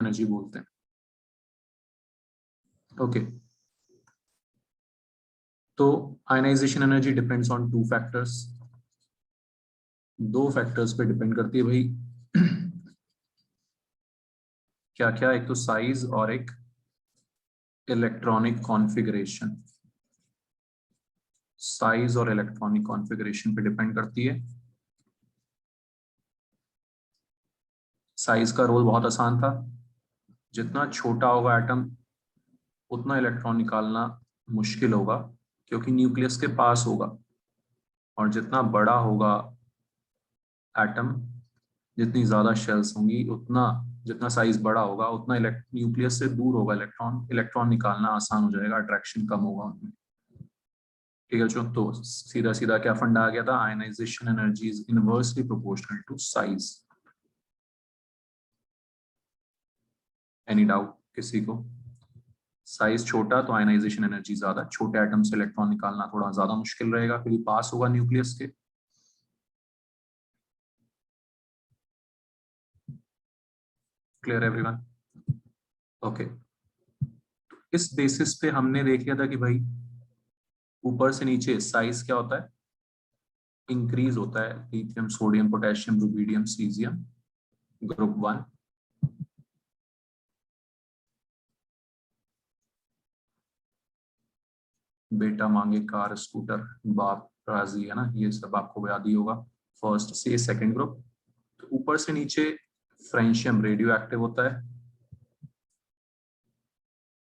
Energy बोलते हैं। Okay, तो ionisation energy depends on two factors, दो फैक्टर्स पे डिपेंड करती है भाई। क्या क्या? एक तो साइज और एक इलेक्ट्रॉनिक कॉन्फ़िगरेशन। साइज और इलेक्ट्रॉनिक कॉन्फ़िगरेशन पे डिपेंड करती है। साइज का रोल बहुत आसान था, जितना छोटा होगा एटम उतना इलेक्ट्रॉन निकालना मुश्किल होगा, क्योंकि न्यूक्लियस के पास होगा। और जितना बड़ा होगा एटम, जितनी ज्यादा शेल्स होंगी, उतना जितना साइज बड़ा होगा उतना न्यूक्लियस से दूर होगा इलेक्ट्रॉन, इलेक्ट्रॉन निकालना आसान हो जाएगा, अट्रैक्शन कम होगा उनमें। ठीक है जो, तो सीधा सीधा क्या फंडा आ गया था, ionisation energy is inversely proportional to size. Any doubt किसी को? साइज छोटा तो आयनाइजेशन एनर्जी ज्यादा, छोटे एटम से इलेक्ट्रॉन निकालना थोड़ा ज्यादा मुश्किल रहेगा क्योंकि पास होगा न्यूक्लियस के। Clear everyone? ओके, इस बेसिस पे हमने देख लिया था कि भाई ऊपर से नीचे साइज क्या होता है, इंक्रीज होता है। Lithium, sodium, potassium, rubidium, caesium, group 1। बेटा मांगे कार, स्कूटर, बाप राजी, है ना, ये सब आपको याद ही होगा। फर्स्ट से सेकंड ग्रुप। तो ऊपर से नीचे फ्रेंशियम रेडियो एक्टिव होता है,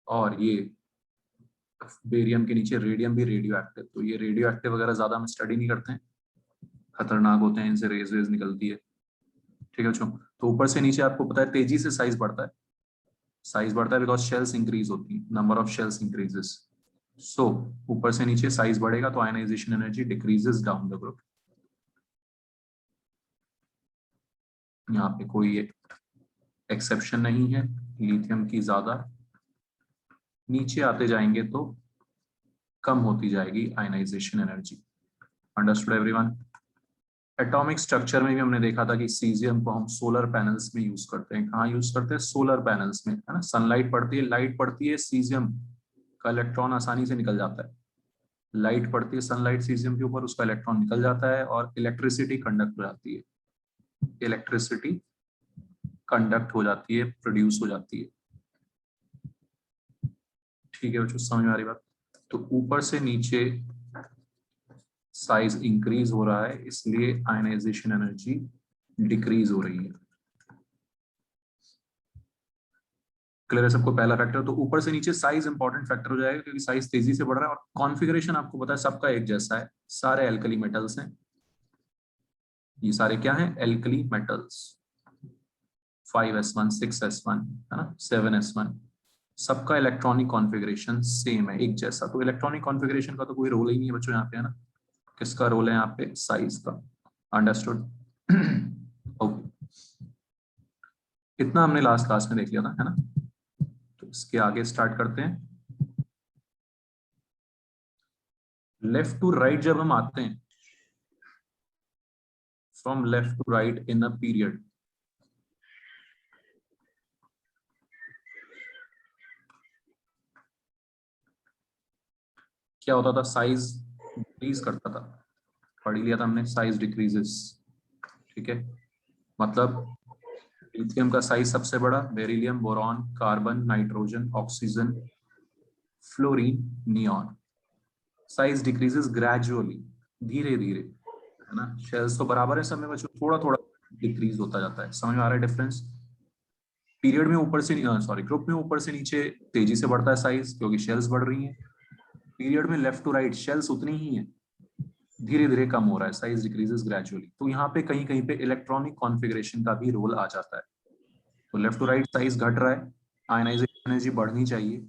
और ये बेरियम के नीचे रेडियम भी रेडियो एक्टिव। तो ये रेडियो एक्टिव वगैरह ज्यादा हम स्टडी नहीं करते हैं, खतरनाक होते हैं, इनसे रेज वेज निकलती है। ठीक है बच्चों, तो ऊपर से नीचे आपको पता है तेजी से साइज बढ़ता है। साइज बढ़ता है बिकॉज शेल्स इंक्रीज होती है, number of shells increases. So ऊपर से नीचे साइज बढ़ेगा तो ionisation energy decreases down the group. यहाँ पे कोई एक्सेप्शन नहीं है, लिथियम की ज्यादा, नीचे आते जाएंगे तो कम होती जाएगी ionisation energy. Understood everyone? Atomic structure में भी हमने देखा था कि सीजियम को हम सोलर पैनल्स में यूज करते हैं। कहाँ यूज करते हैं? सोलर पैनल्स में, है ना। सनलाइट पड़ती है, लाइट पड़ती है, सीजियम का इलेक्ट्रॉन आसानी से निकल जाता है। लाइट पड़ती है सनलाइट सीजियम के ऊपर, उसका इलेक्ट्रॉन निकल जाता है और इलेक्ट्रिसिटी कंडक्ट हो जाती है। इलेक्ट्रिसिटी कंडक्ट हो जाती है, प्रोड्यूस हो जाती है। ठीक है बच्चों, समझ में आ रही बात? तो ऊपर से नीचे साइज इंक्रीज हो रहा है, इसलिए आयनाइजेशन एनर्जी डिक्रीज हो रही है। क्लियर है सबको? पहला फैक्टर, तो ऊपर से नीचे साइज इंपॉर्टेंट फैक्टर हो जाएगा क्योंकि साइज तेजी से बढ़ रहा है। और कॉन्फ़िगरेशन आपको पता है सबका एक जैसा है, सारे एल्कली मेटल्स हैं। ये सारे क्या हैं? Alkali metals. 5s1, 6s1, है ना, 7s1, सबका इलेक्ट्रॉनिक कॉन्फ़िगरेशन सेम है, एक जैसा। तो इलेक्ट्रॉनिक कॉन्फ़िगरेशन का तो कोई रोल ही नहीं है बच्चों यहाँ पे, है ना। किसका रोल है यहाँ पे? साइज का। अंडरस्टूड? ओके, इतना हमने लास्ट क्लास में देख लिया था, है ना। तो इसके आगे स्टार्ट करते हैं। लेफ्ट टू राइट जब हम आते हैं, from left to right in a period, क्या होता था? साइज डिक्रीज करता था। पढ़ ही लिया था हमने, साइज डिक्रीजेस। ठीक है, मतलब लिथियम का साइज सबसे बड़ा, beryllium, boron, carbon, nitrogen, oxygen, fluorine, neon. Size decreases gradually, धीरे धीरे, है ना। शेल्स तो बराबर है सब में बच्चों, थोड़ा थोड़ा डिक्रीज होता जाता है। समझ में आ रहा है डिफरेंस? पीरियड में ऊपर से, सॉरी, ग्रुप में ऊपर से नीचे तेजी से बढ़ता है साइज क्योंकि शेल्स बढ़ रही हैं। पीरियड में लेफ्ट टू राइट शेल्स उतनी ही है, धीरे धीरे कम हो रहा है, साइज डिक्रीजेस ग्रेजुअली। तो यहाँ पे कहीं कहीं पे इलेक्ट्रॉनिक कॉन्फ़िगरेशन का भी रोल आ जाता है। तो लेफ्ट टू राइट साइज घट रहा है, आयनाइजेशन एनर्जी बढ़नी चाहिए,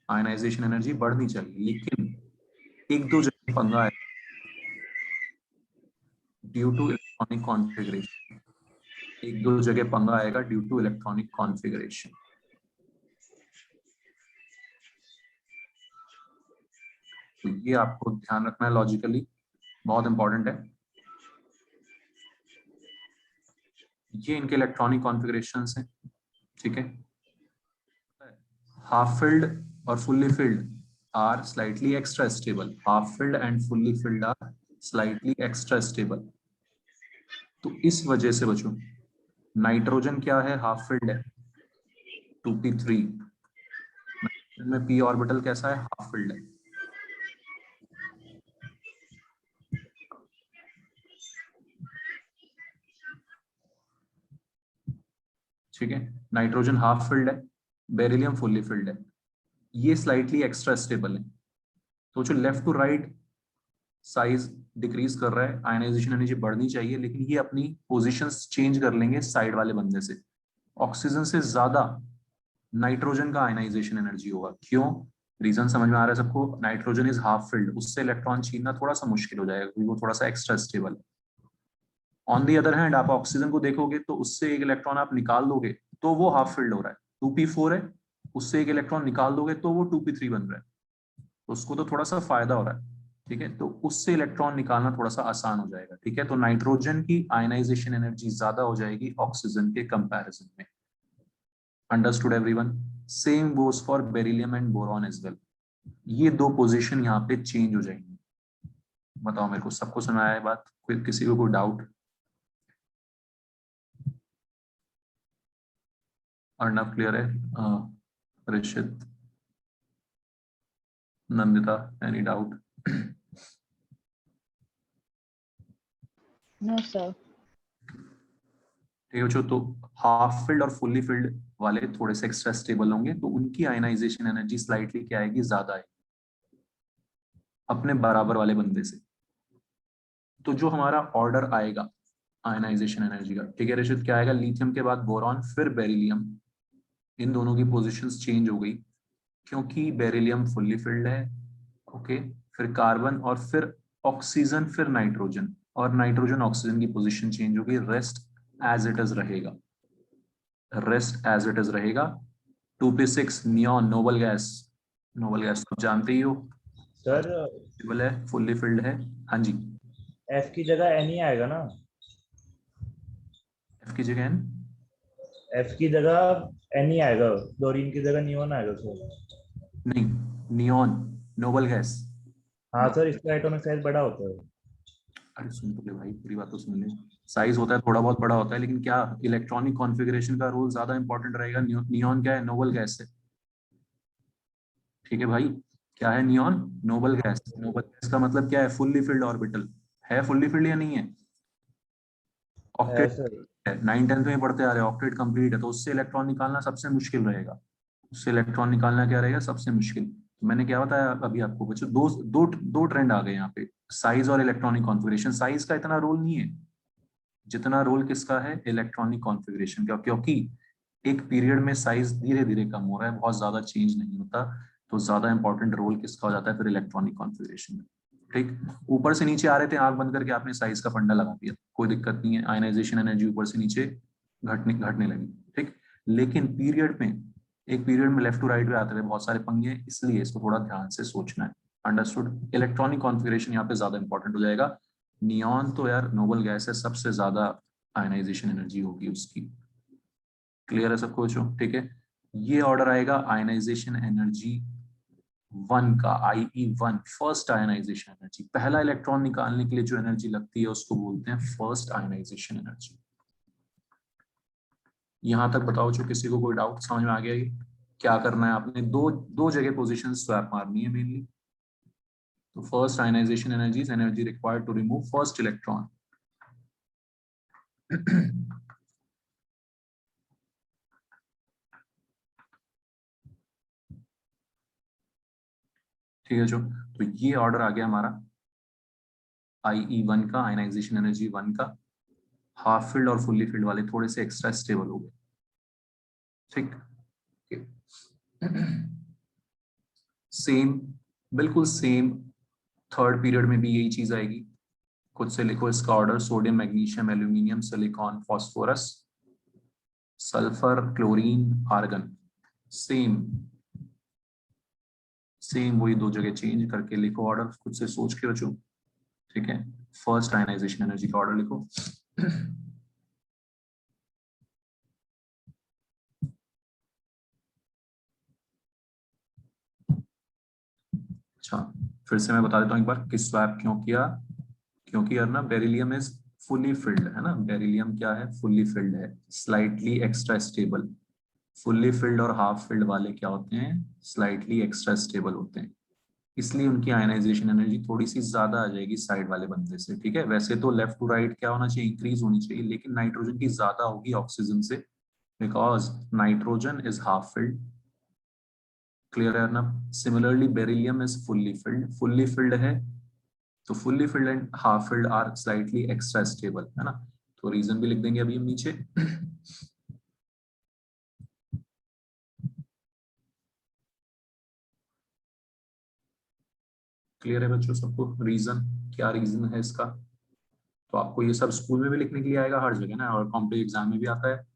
आयनाइजेशन एनर्जी बढ़नी चाहिए, लेकिन एक दो जगह पंगा है ड्यू टू इलेक्ट्रॉनिक कॉन्फ़िगरेशन। एक दो जगह पंगा आएगा ड्यू टू इलेक्ट्रॉनिक कॉन्फ़िगरेशन। तो ये आपको ध्यान रखना है, लॉजिकली बहुत इंपॉर्टेंट है। ये इनके इलेक्ट्रॉनिक कॉन्फ़िगरेशंस हैं, ठीक है। हाफ फिल्ड और fully filled are slightly extra stable, half filled and fully filled are slightly extra stable. तो इस वजह से बच्चों नाइट्रोजन क्या है, हाफ फिल्ड है 2p3 में, p ऑर्बिटल कैसा है, हाफ फिल्ड है। ठीक है, नाइट्रोजन हाफ फिल्ड है, बेरिलियम फुल्ली फिल्ड है, ये स्लाइटली एक्स्ट्रा स्टेबल है। तो जो left to right size decrease कर रहा है, आयनाइजेशन एनर्जी बढ़नी चाहिए, लेकिन ये अपनी पोजीशंस चेंज कर लेंगे साइड वाले बंदे से। ऑक्सीजन से ज्यादा नाइट्रोजन का आयनाइजेशन एनर्जी होगा। क्यों? रीजन समझ में आ रहा है सबको? नाइट्रोजन इज हाफ फिल्ड, उससे इलेक्ट्रॉन छीनना थोड़ा सा मुश्किल हो जाएगा क्योंकि वो थोड़ा सा एक्स्ट्रा स्टेबल है। ऑन दी अदर हैंड आप ऑक्सीजन को देखोगे तो उससे एक इलेक्ट्रॉन आप निकाल दोगे तो वो हाफ फिल्ड हो रहा है, 2p4 है, उससे एक इलेक्ट्रॉन निकाल दोगे तो वो 2p3 बन रहा है, तो उसको तो थोड़ा सा फायदा हो रहा है। ठीक है, तो उससे इलेक्ट्रॉन निकालना थोड़ा सा आसान हो जाएगा। ठीक है, तो नाइट्रोजन की आयनाइजेशन एनर्जी ज्यादा हो जाएगी ऑक्सीजन के कंपैरिजन में। Understood everyone? Same goes for beryllium and boron as well. ये दो पोजीशन यहाँ पे चेंज हो जाएंगी। बताओ मेरे को, सबको सुनाया है बात? कोई किसी को कोई डाउट? अर्णव क्लियर है? Rishit, Nandita, any doubt? No sir. ठीक है बच्चों, तो हाफ फिल्ड और फुल्ली फिल्ड वाले थोड़े से एक्स्ट्रा स्टेबल होंगे, तो उनकी आयनाइजेशन एनर्जी स्लाइटली क्या आएगी, ज्यादा आएगी अपने बराबर वाले बंदे से। तो जो हमारा ऑर्डर आएगा आयनाइजेशन एनर्जी का, ठीक है ऋषित, क्या आएगा? लिथियम के बाद बोरॉन फिर बेरिलियम, इन दोनों की पोजीशंस चेंज हो गई क्योंकि बेरिलियम फुल्ली फिल्ड है। ओके, फिर कार्बन और फिर ऑक्सीजन, फिर नाइट्रोजन, और नाइट्रोजन ऑक्सीजन की पोजीशन चेंज हो गई, रेस्ट एज इट इज रहेगा, रेस्ट एज इट इज रहेगा। 2p6 neon noble gas, noble gas तो जानते ही हो, सर स्टेबल है, फुल्ली फिल्ड है। हाँ जी, एफ की जगह एन ही आएगा ना? एफ की जगह N? एफ की जगह एन ही आएगा, क्लोरीन की जगह नियोन आएगा सर। नहीं, नियॉन नोबल गैस। हाँ सर, इसका एटॉमिक साइज बड़ा होता है। अरे सुन तो ले भाई, पूरी बात तो सुन ले। साइज होता है थोड़ा बहुत बड़ा होता है, लेकिन क्या इलेक्ट्रॉनिक कॉन्फ़िगरेशन का रोल ज्यादा इंपॉर्टेंट रहेगा। नियॉन क्या है? नोबल गैस है। ठीक है भाई, क्या है neon? Noble gas. Noble gas का मतलब क्या है? फुल्ली फिल्ड ऑर्बिटल है, फुल्ली फिल्ड या नहीं है? है ऑक्टेट सर। है, 9 10th में पढ़ते आ रहे हैं, ऑक्टेट कंप्लीट है, तो उससे इलेक्ट्रॉन निकालना सबसे मुश्किल रहेगा। उससे इलेक्ट्रॉन निकालना क्या रहेगा? सबसे मुश्किल। तो मैंने क्या बताया अभी आपको बच्चों, दो दो दो ट्रेंड आ गए यहाँ पे, साइज और इलेक्ट्रॉनिक कॉन्फ़िगरेशन। साइज का इतना रोल नहीं है जितना रोल किसका है, इलेक्ट्रॉनिक कॉन्फ़िगरेशन का, क्योंकि एक पीरियड में साइज धीरे धीरे कम हो रहा है, बहुत ज्यादा चेंज नहीं होता, तो ज्यादा इंपॉर्टेंट रोल किसका हो जाता है फिर, इलेक्ट्रॉनिक कॉन्फ़िगरेशन में। ठीक, ऊपर से नीचे आ रहे थे, आंख बंद करके आपने साइज का फंडा लगा दिया, कोई दिक्कत नहीं है, आयनाइजेशन एनर्जी ऊपर से नीचे घटने घटने लगी। ठीक, लेकिन पीरियड में, एक पीरियड में लेफ्ट टू राइट में आते हुए बहुत सारे पंगे, इसलिए इसको थोड़ा ध्यान से सोचना है। अंडरस्टूड? इलेक्ट्रॉनिक कॉन्फ़िगरेशन यहाँ पे ज्यादा इंपॉर्टेंट हो जाएगा। नियॉन तो यार नोबल गैस है, सबसे ज्यादा आयनाइजेशन एनर्जी होगी उसकी। क्लियर है सबको बच्चों? ठीक है, ये ऑर्डर आएगा आयनाइजेशन एनर्जी 1 का, IE1, फर्स्ट आयनाइजेशन एनर्जी। पहला इलेक्ट्रॉन निकालने के लिए जो एनर्जी लगती है उसको बोलते हैं फर्स्ट आयनाइजेशन एनर्जी। यहां तक बताओ जो किसी को कोई डाउट समझ में आ गया? ये क्या करना है आपने, दो दो जगह पोजीशन स्वैप मारनी है मेनली। तो first ionisation energy, energy required to remove first electron. ठीक है जो, तो ये ऑर्डर आ गया हमारा IE1 का, आयनाइजेशन एनर्जी 1 का। हाफ फील्ड और फुल्ली फील्ड वाले थोड़े से एक्स्ट्रा स्टेबल हो गए। ठीक, सेम, बिल्कुल सेम थर्ड पीरियड में भी यही चीज आएगी। खुद से लिखो इसका order, sodium, magnesium, aluminium, silicon, phosphorus, sulphur, chlorine, argon. Same same वही दो जगह चेंज करके लिखो ऑर्डर, खुद से सोच के बच्चों। ठीक है, फर्स्ट आयनाइजेशन एनर्जी का ऑर्डर लिखो। अच्छा, फिर से मैं बता देता हूँ एक बार कि स्वैप क्यों किया, क्योंकि यार ना बेरिलियम इज फुली फिल्ड है ना, बेरिलियम क्या है, फुली फिल्ड है, slightly extra stable. Fully filled और हाफ फिल्ड वाले क्या होते हैं, स्लाइटली एक्स्ट्रा स्टेबल होते हैं, इसलिए उनकी आयनाइजेशन एनर्जी थोड़ी सी ज्यादा आ जाएगी साइड वाले बंदे से। ठीक है, वैसे तो लेफ्ट टू राइट क्या होना चाहिए, इंक्रीज होनी चाहिए, लेकिन नाइट्रोजन की ज्यादा होगी ऑक्सीजन से, because nitrogen is half filled. Clear है ना। Similarly beryllium is fully filled, fully filled है तो fully filled and half filled are slightly extra stable, है ना। तो रीजन भी लिख देंगे अभी हम नीचे। क्लियर है बच्चों सबको, रीजन क्या रीजन है इसका। तो आपको ये सब स्कूल में भी लिखने के लिए आएगा हर जगह ना, और कॉम्पिटिटिव एग्जाम में भी आता है,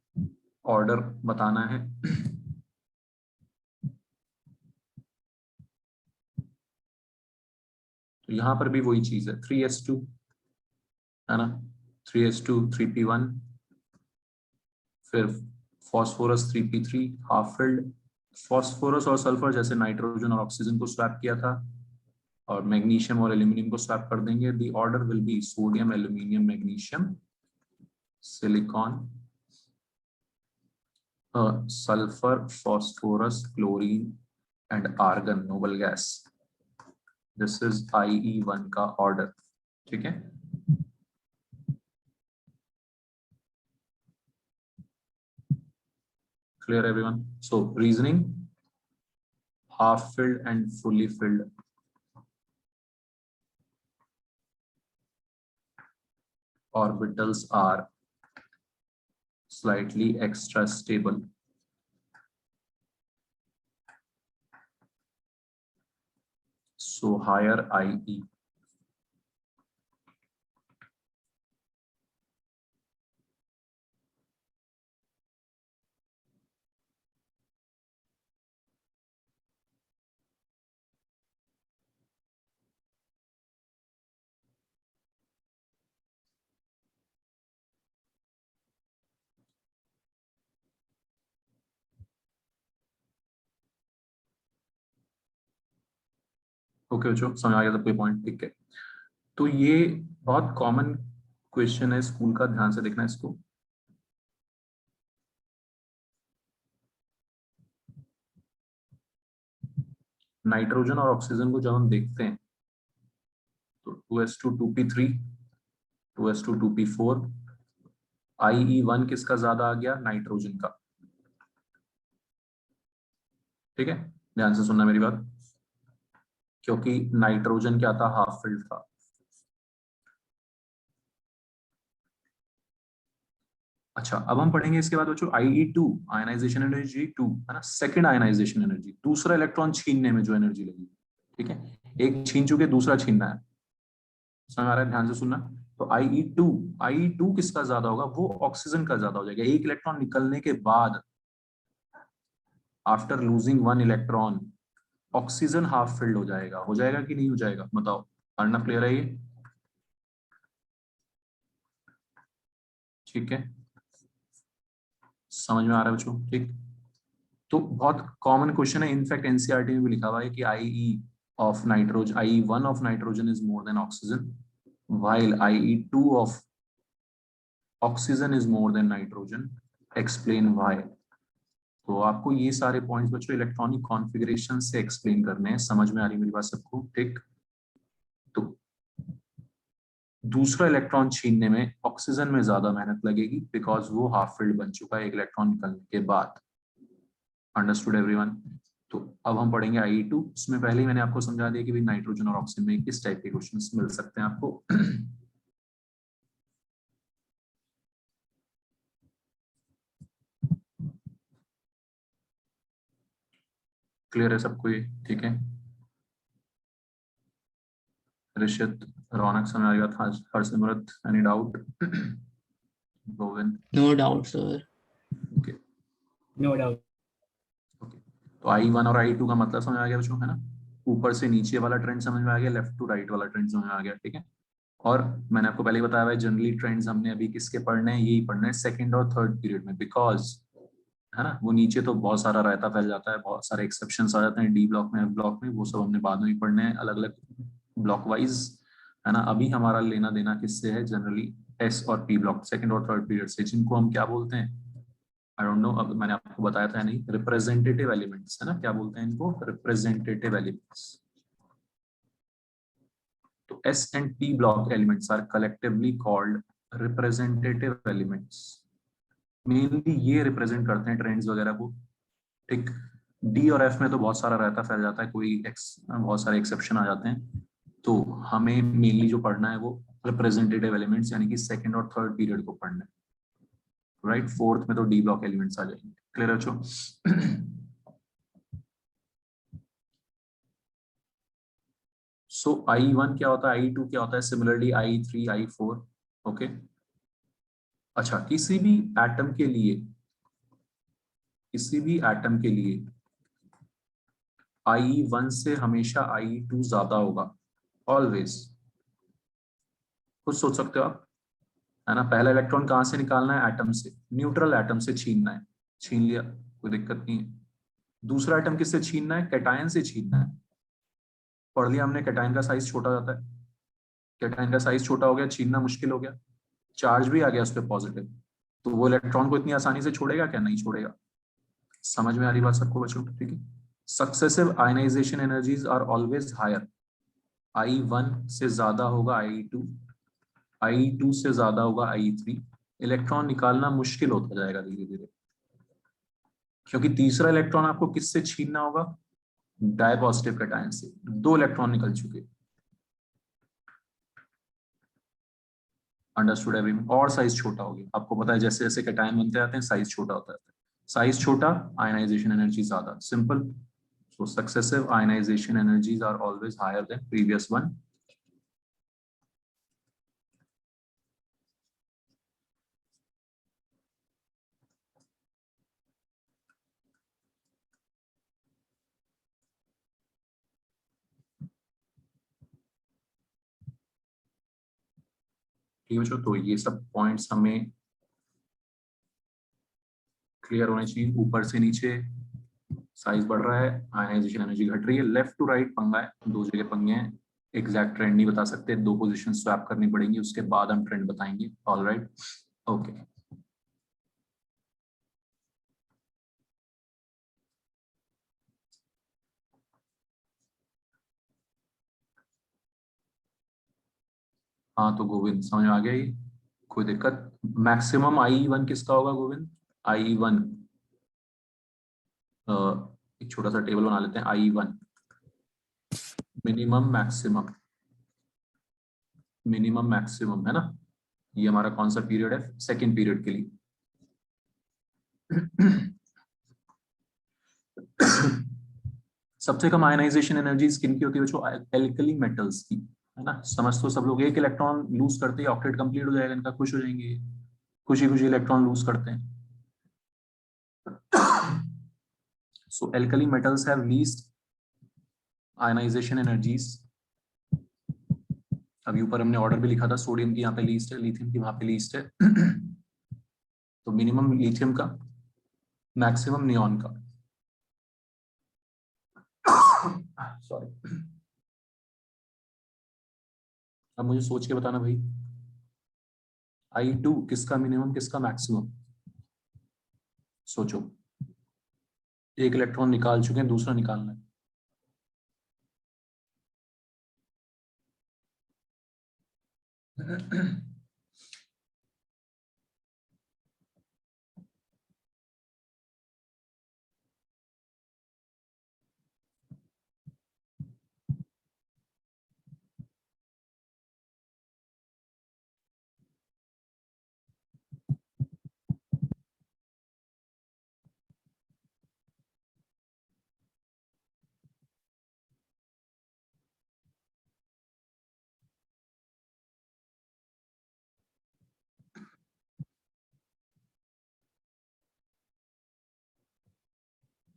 ऑर्डर बताना है। तो यहाँ पर भी वही चीज है, 3s2 है ना, 3s2 3p1, फिर phosphorus 3p3 half filled. Phosphorus और सल्फर जैसे नाइट्रोजन और ऑक्सीजन को स्वैप किया था, और मैग्नीशियम और एल्यूमिनियम को स्वैप कर देंगे। The order will be sodium aluminium magnesium silicon sulphur phosphorus chlorine and argon noble gas. This is IE1 का ऑर्डर। ठीक है, clear everyone. So reasoning, half filled and fully filled orbitals are slightly extra stable, so higher IE. Okay बच्चों, समझ आ गया सबको point, ठीक है। तो ये बहुत कॉमन क्वेश्चन है स्कूल का, ध्यान से देखना इसको। नाइट्रोजन और ऑक्सीजन को जब हम देखते हैं तो 2s2 2p3 2s2 2p4, IE1 किसका ज्यादा आ गया, नाइट्रोजन का। ठीक है, ध्यान से सुनना मेरी बात, क्योंकि नाइट्रोजन क्या था, हाफ फिल्ड था। अच्छा, अब हम पढ़ेंगे इसके बाद बच्चों IE2 आयनाइजेशन एनर्जी 2 है ना, सेकंड आयनाइजेशन एनर्जी, दूसरा इलेक्ट्रॉन छीनने में जो एनर्जी लगी। ठीक है, एक छीन चुके, दूसरा छीनना है, समझ आ रहा है, ध्यान से सुनना। तो IE2 किसका ज्यादा होगा, वो ऑक्सीजन का ज्यादा हो जाएगा। एक इलेक्ट्रॉन निकलने के बाद, after losing one electron, oxygen half filled हो जाएगा कि नहीं हो जाएगा, बताओ। अर्णव क्लियर है ये, ठीक है, समझ में आ रहा है बच्चों, ठीक। तो बहुत कॉमन क्वेश्चन है, इनफैक्ट एनसीईआरटी में भी लिखा हुआ है कि IE1 of nitrogen is more than oxygen, while IE2 of oxygen is more than nitrogen, explain why। तो आपको ये सारे पॉइंट्स बच्चों इलेक्ट्रॉनिक कॉन्फ़िगरेशन से एक्सप्लेन करने हैं, समझ में आ रही मेरी बात सबको, ठीक। तो दूसरा इलेक्ट्रॉन छीनने में ऑक्सीजन में ज्यादा मेहनत लगेगी, बिकॉज वो हाफ फिल्ड बन चुका है एक इलेक्ट्रॉन निकलने के बाद। Understood everyone. तो अब हम पढ़ेंगे IE2, उसमें पहले ही मैंने आपको समझा दिया कि भाई नाइट्रोजन और ऑक्सीजन में किस टाइप के क्वेश्चंस मिल सकते हैं आपको। क्लियर है सबको ये, ठीक है। ऋषित, रौनक, समझ आ गया था, Harsimrat, any doubt, Govind, No doubt, sir. Okay no doubt. Okay. तो I1 और I2 का मतलब समझ आ गया बच्चों, है ना। ऊपर से नीचे वाला ट्रेंड समझ में आ गया, लेफ्ट टू राइट वाला ट्रेंड समझ में आ गया, ठीक है। और मैंने आपको पहले ही बताया हुआ है, जनरली ट्रेंड्स हमने अभी किसके पढ़ने हैं, यही पढ़ने हैं सेकंड और थर्ड पीरियड में, बिकॉज है ना, वो नीचे तो बहुत सारा रायता फैल जाता है, बहुत सारे एक्सेप्शंस आ जाते हैं डी ब्लॉक में, एफ ब्लॉक में, वो सब हमने बाद में ही पढ़ने हैं अलग अलग ब्लॉक वाइज, है ना। अभी हमारा लेना देना किससे है, जनरली एस और पी ब्लॉक, सेकंड और थर्ड पीरियड से, जिनको हम क्या बोलते हैं, आई डोंट नो, अब मैंने आपको बताया था नहीं, रिप्रेजेंटेटिव एलिमेंट्स, है ना, क्या बोलते हैं इनको, रिप्रेजेंटेटिव एलिमेंट्स। तो S and P block elements are collectively called representative elements. Mainly ये रिप्रेजेंट करते हैं ट्रेंड्स वगैरह को, ठीक। डी और एफ में तो बहुत सारा रहता फैल जाता है, बहुत सारे एक्सेप्शन आ जाते हैं, तो हमें मेनली जो पढ़ना है वो रिप्रेजेंटेटिव एलिमेंट्स यानी कि सेकंड और थर्ड पीरियड को पढ़ना है, राइट। फोर्थ में तो डी ब्लॉक एलिमेंट्स आ जाएंगे, क्लियर बच्चों। सो I1 क्या होता है, I2 क्या होता है, सिमिलरली I3 I4, ओके। अच्छा, किसी भी एटम के लिए I1 से हमेशा I2 ज्यादा होगा, ऑलवेज। कुछ सोच सकते हो आप, है ना। पहला इलेक्ट्रॉन कहां से निकालना है, एटम से, न्यूट्रल एटम से छीनना है, छीन लिया, कोई दिक्कत नहीं है। दूसरा एटम किससे छीनना है, कैटायन से छीनना है। पढ़ लिया हमने, कैटायन का साइज छोटा जाता है, कैटायन का साइज छोटा हो गया, छीनना मुश्किल हो गया, चार्ज भी आ गया उस पर पॉजिटिव, तो वो इलेक्ट्रॉन को इतनी आसानी से छोड़ेगा क्या, नहीं छोड़ेगा। समझ में आ रही बात सबको बच्चों, ठीक है। Successive ionisation energies are always higher, I1 से ज्यादा होगा I2, I2 से ज्यादा होगा I3। इलेक्ट्रॉन निकालना मुश्किल होता जाएगा धीरे धीरे, क्योंकि तीसरा इलेक्ट्रॉन आपको किससे छीनना होगा, डाई पॉजिटिव कैटायन से, दो इलेक्ट्रॉन निकल चुके। Understood everyone. और साइज छोटा हो गया, आपको पता है जैसे जैसे कैटायन बनते जाते हैं साइज छोटा होता है, साइज छोटा, आयनाइजेशन एनर्जी ज्यादा, simple. So successive ionisation energies are always higher than previous one. ठीक है बच्चों, तो ये सब पॉइंट्स हमें क्लियर होने चाहिए। ऊपर से नीचे साइज बढ़ रहा है, आयनाइजेशन एनर्जी घट रही है, लेफ्ट टू राइट पंगा है, दो जगह पंगे हैं। एग्जैक्ट ट्रेंड नहीं बता सकते, दो पोजीशन स्वैप करनी पड़ेंगी, उसके बाद हम ट्रेंड बताएंगे, ऑल राइट, ओके। हाँ तो गोविंद समझ में आ गया ये, कोई दिक्कत। मैक्सिमम I1 किसका होगा गोविंद, I1, एक छोटा सा टेबल बना लेते हैं, I1 minimum maximum, minimum maximum, है ना। ये हमारा कौन सा पीरियड है, सेकेंड पीरियड के लिए। सबसे कम आयनाइजेशन एनर्जी किन की होती है बच्चों, एल्कली मेटल्स की, है ना। समझ तो सब लोग, एक इलेक्ट्रॉन लूज करते ही ऑक्टेट कंप्लीट हो जाएगा इनका, खुश हो जाएंगे, खुशी खुशी इलेक्ट्रॉन लूज करते हैं। So alkali metals have least ionization energies. अभी ऊपर हमने ऑर्डर भी लिखा था, सोडियम की यहाँ पे लीस्ट है, लिथियम की वहां पे लीस्ट है। तो मिनिमम लिथियम का, मैक्सिमम नियॉन का। सॉरी, अब मुझे सोच के बताना भाई, I2 किसका मिनिमम किसका मैक्सिमम, सोचो। एक इलेक्ट्रॉन निकाल चुके हैं, दूसरा निकालना है।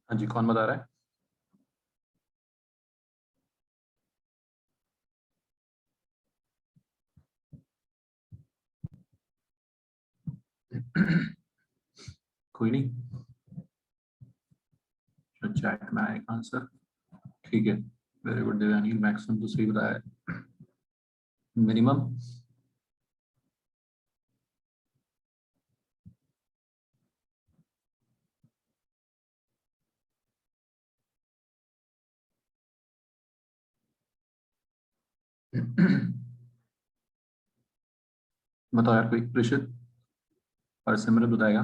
हाँ जी, कौन बता रहा है। कोई नहीं, चैट में आएगा आंसर। ठीक है, वेरी गुड देवानी, मैक्सिमम तो सही बताया है। मिनिमम बताओ यार कोई, प्रेषित और सिमरत बताएगा।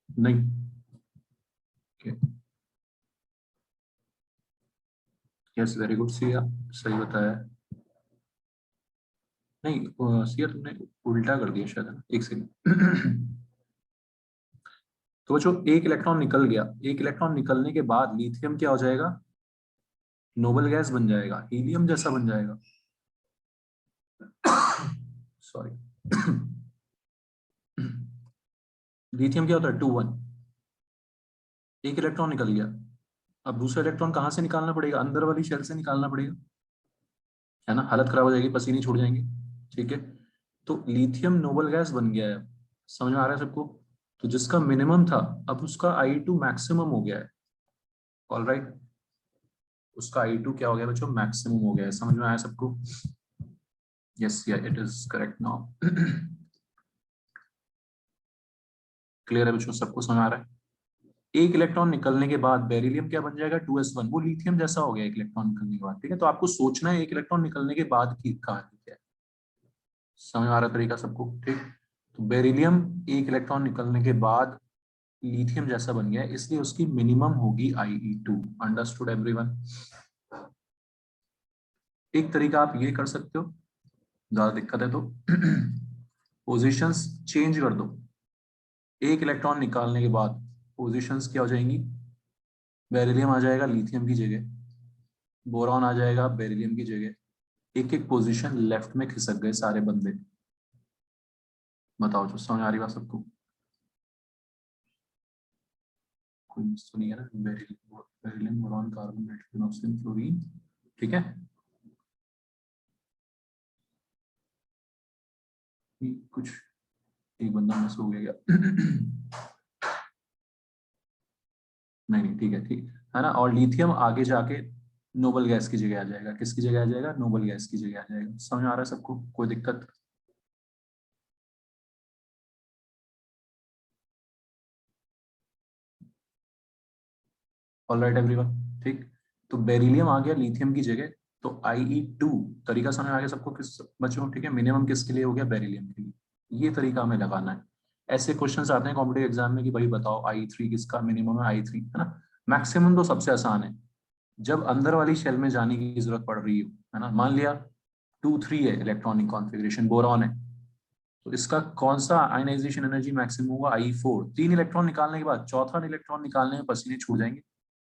नहीं, यस वेरी गुड सिया, सही बताया। नहीं सिया तुमने उल्टा कर दिया शायद, है ना? एक सेकंड। तो बच्चों एक इलेक्ट्रॉन निकल गया, एक इलेक्ट्रॉन निकलने के बाद लिथियम क्या हो जाएगा, नोबल गैस बन जाएगा, हीलियम जैसा बन जाएगा। सॉरी। लिथियम क्या होता है, 2 1, एक इलेक्ट्रॉन निकल गया। अब दूसरा इलेक्ट्रॉन कहां से निकालना पड़ेगा, अंदर वाली शेल से निकालना पड़ेगा, है ना? हालत खराब हो जाएगी, पसीने छूट जाएंगे। ठीक है, तो लिथियम नोबल गैस बन गया है। समझ में आ रहा है सबको? तो जिसका मिनिमम था अब उसका I2 मैक्सिमम हो गया है। ऑल राइट, उसका I2 क्या हो गया बच्चों, मैक्सिमम हो गया है। समझ में आया सबको? यस या it is correct now. Clear है बच्चों, सबको समझ आ रहा है? एक इलेक्ट्रॉन निकलने के बाद बेरिलियम क्या बन जाएगा, 2s1, वो लिथियम जैसा हो गया एक इलेक्ट्रॉन निकलने के बाद। ठीक है, तो आपको सोचना है एक इलेक्ट्रॉन निकलने के बाद की कहानी क्या है। समझ आ रहा तरीका सबको? ठीक, तो बेरिलियम एक इलेक्ट्रॉन निकलने के बाद लिथियम जैसा बन गया है, इसलिए उसकी मिनिमम होगी IE2। Understood everyone? एक तरीका आप ये कर सकते हो, ज्यादा दिक्कत है तो पोजीशंस चेंज कर दो। एक इलेक्ट्रॉन निकालने के बाद पोजीशंस क्या हो जाएंगी, बेरिलियम आ जाएगा लिथियम की जगह, बोरॉन आ जाएगा बेरिलियम की जगह। एक एक पोजीशन लेफ्ट में खिसक गए सारे बंदे। बताओ जो समझ आ रही बात सबको? कोई मिस तो नहीं है ना? Beryllium boron carbon nitrogen oxygen fluorine. ठीक है, कुछ एक बंदा मिस हो गया क्या? नहीं नहीं, ठीक है, ठीक है ना? और लिथियम आगे जाके नोबल गैस की जगह आ जाएगा। किसकी जगह आ जाएगा, नोबल गैस की जगह आ जाएगा। समझ आ रहा है सबको? कोई दिक्कत? ऑलराइट एवरीवन, ठीक। तो बेरिलियम आ गया लिथियम की जगह, तो IE2 तरीका समझ आ गया सबको किस बच्चों? ठीक है, मिनिमम किसके लिए हो गया, बेरिलियम के लिए। ये तरीका हमें लगाना है। ऐसे क्वेश्चंस आते हैं कॉम्पिटिटिव एग्जाम में कि भाई बताओ IE3 किसका मिनिमम है, I3, है ना? मैक्सिमम तो सबसे आसान है, जब अंदर वाली शेल में जाने की जरूरत पड़ रही हो, है ना? मान लिया 2 3 है इलेक्ट्रॉनिक कॉन्फ़िगरेशन, बोरॉन है, तो इसका कौन सा आयनाइजेशन एनर्जी मैक्सिमम होगा, I4। 3 इलेक्ट्रॉन निकालने के बाद चौथा इलेक्ट्रॉन निकालने में पसीने छूट जाएंगे।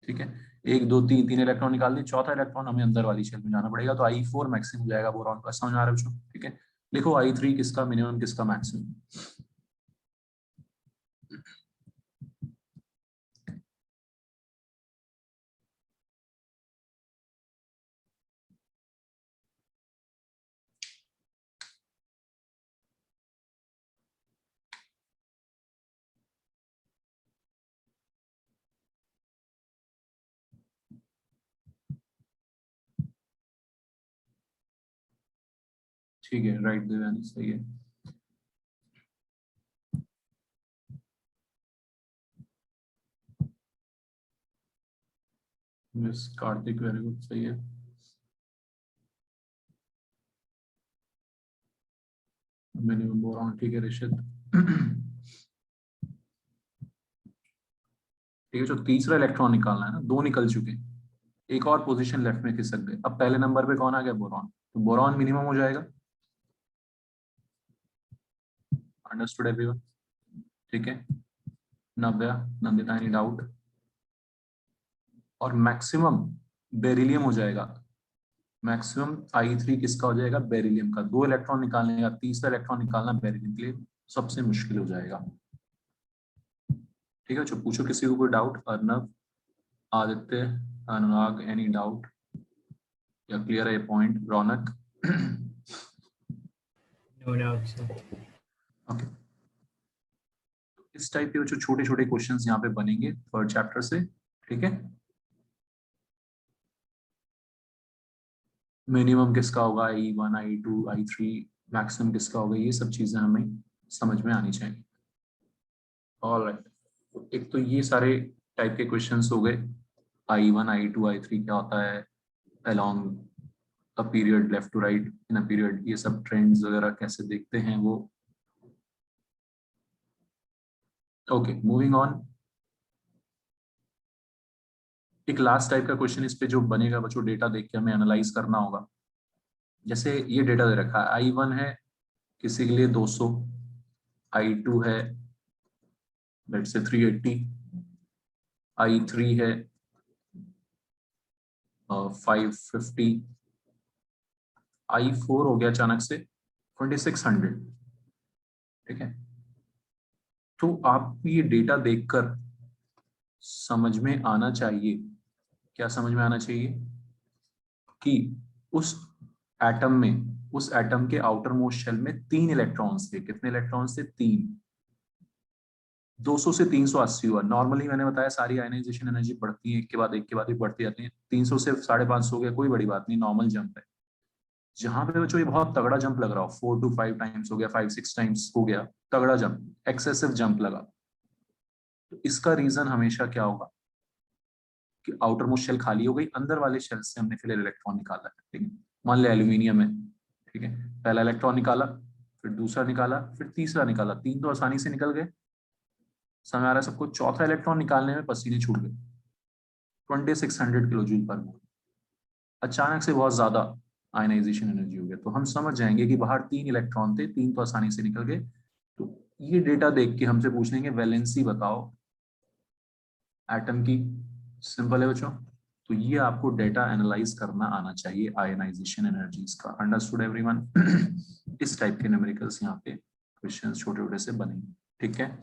ठीक है, 1 2 3 इलेक्ट्रॉन निकाल दिए, चौथा इलेक्ट्रॉन हमें अंदर वाली शेल में जाना पड़ेगा, तो I4 मैक्सिमम हो जाएगा बोरॉन का। समझ आ रहा है बच्चों? ठीक है, लिखो I3 किसका मिनिमम, किसका मैक्सिमम। ठीक है, राइट देवानी, सही है। मिस कार्तिक वेरी गुड, सही है। मिनिमम बोरॉन, ठीक है ऋषित। ठीक है, जो तीसरा इलेक्ट्रॉन निकालना है ना, 2 निकल चुके, एक और पोजीशन लेफ्ट में खिसक गए। अब पहले नंबर पे कौन आ गया, बोरॉन, तो बोरॉन मिनिमम हो जाएगा। Understood everyone? ठीक है, नव्या, नंदिता, एनी डाउट? और मैक्सिमम बेरिलियम हो जाएगा। मैक्सिमम I3 किसका हो जाएगा, बेरिलियम का। 2 इलेक्ट्रॉन निकालने का, तीसरा इलेक्ट्रॉन निकालना बेरिलियम के लिए सबसे मुश्किल हो जाएगा। ठीक है, जो पूछो किसी को कोई डाउट, अर्नव, आदित्य, अनुराग, एनी डाउट या क्लियर है ये पॉइंट, रौनक? ओके, इस टाइप के जो छोटे छोटे क्वेश्चंस यहाँ पे बनेंगे थर्ड चैप्टर से, ठीक है। मिनिमम किसका होगा, I1 I2 I3, मैक्सिमम किसका होगा, ये सब चीजें हमें समझ में आनी चाहिए। ऑलराइट, एक तो ये सारे टाइप के क्वेश्चंस हो गए, I1 I2 I3 क्या होता है, along a period, left to right in a period, ये सब ट्रेंड्स वगैरह कैसे देखते हैं वो। Okay, moving on. एक लास्ट टाइप का क्वेश्चन इस पे जो बनेगा बच्चों, डेटा देख के हमें एनालाइज करना होगा। जैसे ये डेटा दे रखा है, I1 है किसी के लिए 200, I2 है लेट्स से 380, I3 है 550, I4 हो गया अचानक से 2600, ठीक है। तो आप ये डेटा देखकर समझ में आना चाहिए, क्या समझ में आना चाहिए कि उस एटम में, उस एटम के आउटर मोस्ट शेल में 3 इलेक्ट्रॉन्स थे। कितने इलेक्ट्रॉन्स थे? 3। 200 से 380 हुआ। नॉर्मली मैंने बताया सारी आयनाइजेशन एनर्जी बढ़ती है, एक के बाद एक के बाद ही बढ़ती जाती है। 300 से 550 हो गया, कोई बड़ी बात नहीं, नॉर्मल जंप है। जहां पे बच्चों ये बहुत तगड़ा जंप लग रहा हो, 4 to 5 टाइम्स हो गया, 5-6 टाइम्स हो गया, तगड़ा जंप, एक्सेसिव जंप लगा, तो इसका रीजन हमेशा क्या होगा कि आउटर मोस्ट शेल खाली हो गई, अंदर वाले शेल से हमने फिर इलेक्ट्रॉन निकाला है, ठीक है। मान लिया एल्यूमिनियम है, ठीक है, पहला इलेक्ट्रॉन निकाला, फिर दूसरा निकाला, फिर तीसरा निकाला, 3 तो आसानी से निकल गए। समय आ रहा है सबको, चौथा इलेक्ट्रॉन निकालने में पसीने छूट गए, 2600 किलो जूल पर मोल। अचानक से बहुत ज्यादा आयनाइजेशन एनर्जी हो गया, तो हम समझ जाएंगे कि बाहर 3 इलेक्ट्रॉन थे, 3 तो आसानी से निकल गए। तो ये डेटा देख के हमसे पूछ लेंगे वैलेंसी बताओ एटम की। सिंपल है बच्चों, तो ये आपको डेटा एनालाइज करना आना चाहिए आयनाइजेशन एनर्जीज का। Understood everyone? इस टाइप के न्यूमेरिकल्स यहाँ पे क्वेश्चंस छोटे छोटे से बनेंगे, ठीक है।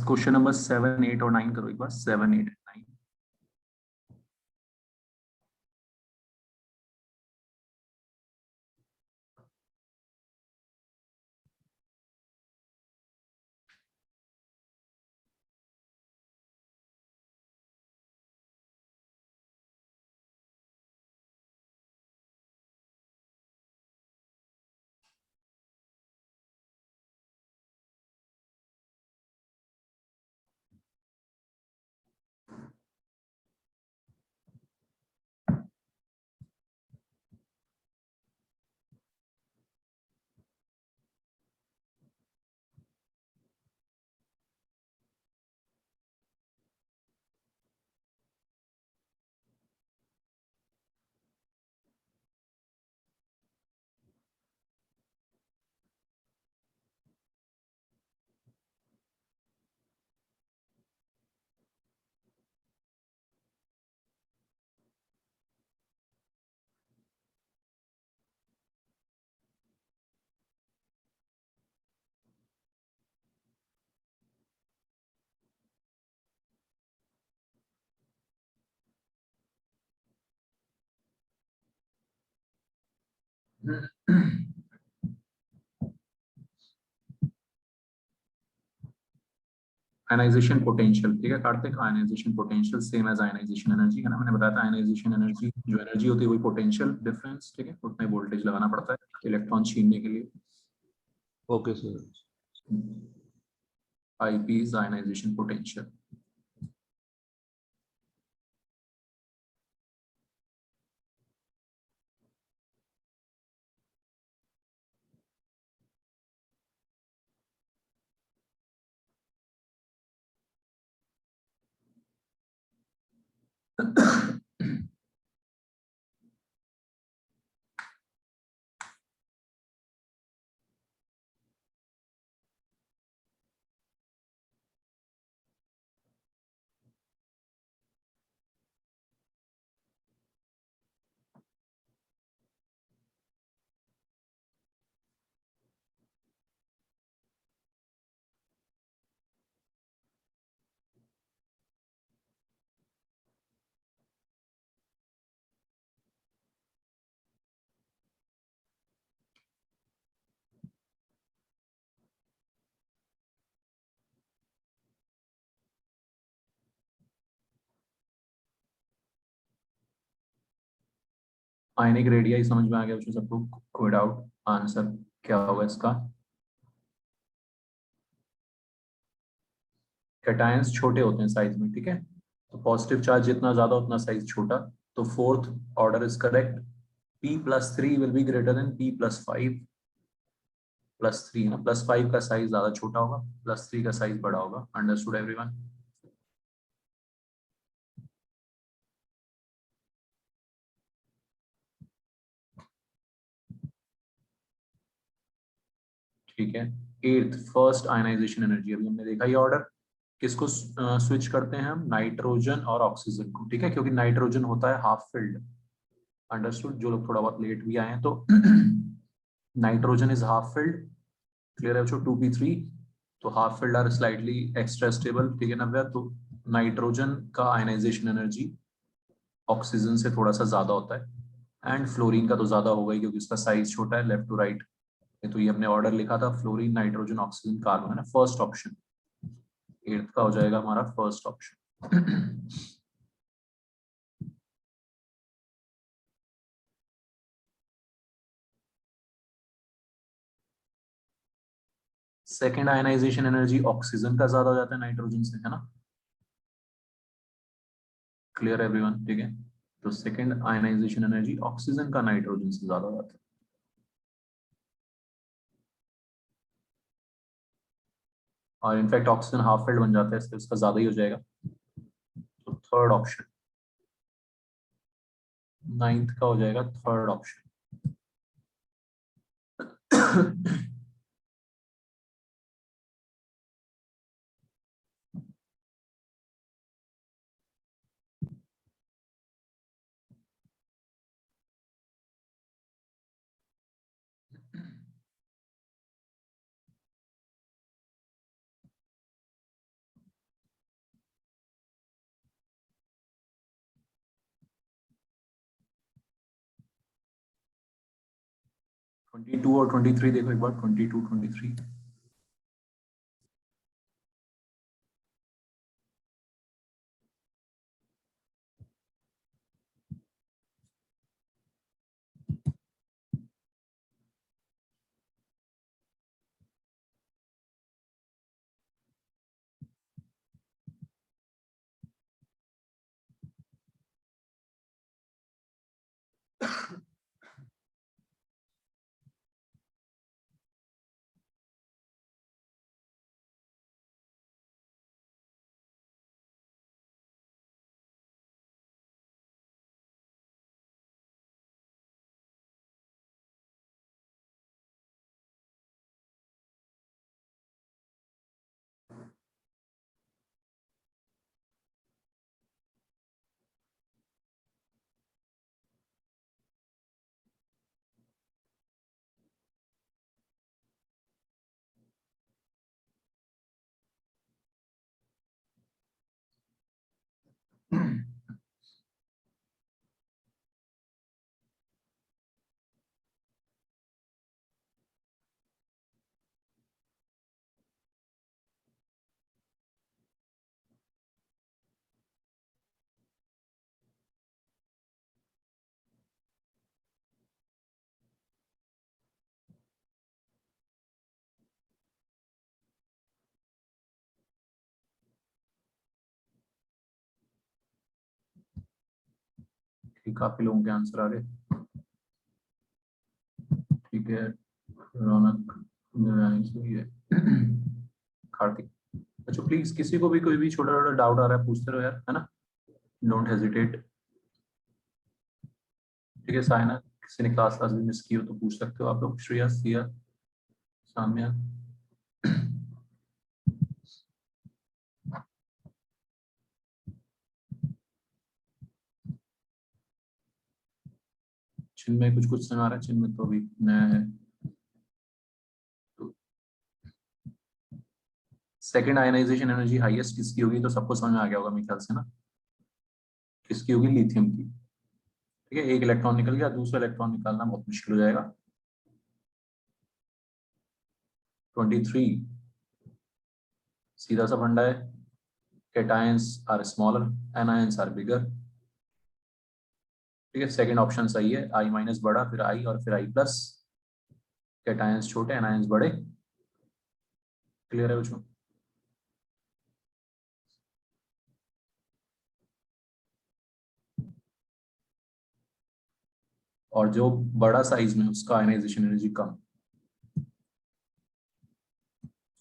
क्वेश्चन नंबर 7, 8 और 9 करो एक बार, 7, 8 और 9। आयनाइजेशन पोटेंशियल, ठीक है, Kartik. Ionisation potential same as ionisation energy है ना, मैंने बताया था आयनाइजेशन एनर्जी जो एनर्जी होती है वही पोटेंशियल डिफरेंस, ठीक है, उसमें वोल्टेज लगाना पड़ता है इलेक्ट्रॉन छीनने के लिए। Okay sir. IP is ionization potential. Ionic radii समझ में आ गया बच्चों सबको? कोई डाउट? आंसर क्या होगा इसका? कैटायंस छोटे होते हैं साइज में, ठीक है, तो पॉजिटिव चार्ज जितना ज्यादा उतना साइज छोटा। तो fourth order is correct. P+3 will be greater than P+5। +3 ना, +5 का साइज ज्यादा छोटा होगा, +3 का साइज बड़ा होगा। Understood everyone? ठीक है। Eighth, first ionisation energy. अभी हमने देखा ये ऑर्डर किसको स्विच करते हैं हम? नाइट्रोजन और ऑक्सीजन को, ठीक है, क्योंकि नाइट्रोजन होता है हाफ फिल्ड। अंडरस्टूड? जो लोग थोड़ा बहुत लेट भी आए हैं तो nitrogen is half filled. Clear है बच्चों? 2p3। तो half filled are slightly extra stable, ठीक है नव्या? तो नाइट्रोजन का आयनाइजेशन एनर्जी ऑक्सीजन से थोड़ा सा ज्यादा होता है, एंड फ्लोरीन का तो ज्यादा होगा ही क्योंकि उसका साइज छोटा है, लेफ्ट टू राइट। तो ये हमने ऑर्डर लिखा था, फ्लोरीन, नाइट्रोजन, ऑक्सीजन, कार्बन, है ना, फर्स्ट ऑप्शन। एट्थ का हो जाएगा हमारा first option. Second ionisation energy oxygen का ज्यादा हो जाता है नाइट्रोजन से, है ना? Clear everyone? ठीक है, तो सेकेंड आयनाइजेशन एनर्जी ऑक्सीजन का नाइट्रोजन से ज्यादा हो जाता है। और इनफैक्ट ऑक्सीजन हाफ फिल्ड बन जाता है, इसलिए उसका ज्यादा ही हो जाएगा। तो थर्ड ऑप्शन, नाइन्थ का हो जाएगा थर्ड ऑप्शन। ट्वेंटी टू और 23 देखो एक बार, 22, 23। ठीक, काफी लोगों के आंसर आ गए। ठीक है, रौनक, सही है। कार्तिक, अच्छा प्लीज किसी को भी कोई भी छोटा छोटा डाउट आ रहा है पूछते रहो यार, है ना, डोंट हेजिटेट। ठीक है, साइना, किसी ने क्लास भी मिस की हो तो पूछ सकते हो आप लोग। श्रेया, सिया, साम्या, चिन्मय, कुछ कुछ समझ आ रहा है, चिन्मय तो अभी नया है। तो सेकंड आयनाइजेशन एनर्जी हाईएस्ट किसकी होगी, तो सबको समझ में आ गया होगा मेरे ख्याल से ना, किसकी होगी, लिथियम की। ठीक है, एक इलेक्ट्रॉन निकल गया, दूसरा इलेक्ट्रॉन निकालना बहुत मुश्किल हो जाएगा। 23, सीधा सा फंडा है, cations are smaller, anions are bigger. ठीक है, सेकंड ऑप्शन सही है, आई माइनस बड़ा, फिर आई और फिर आई प्लस, कैटायंस छोटे, एनायंस बड़े। क्लियर है बच्चों? और जो बड़ा साइज में उसका आयनाइजेशन एनर्जी कम।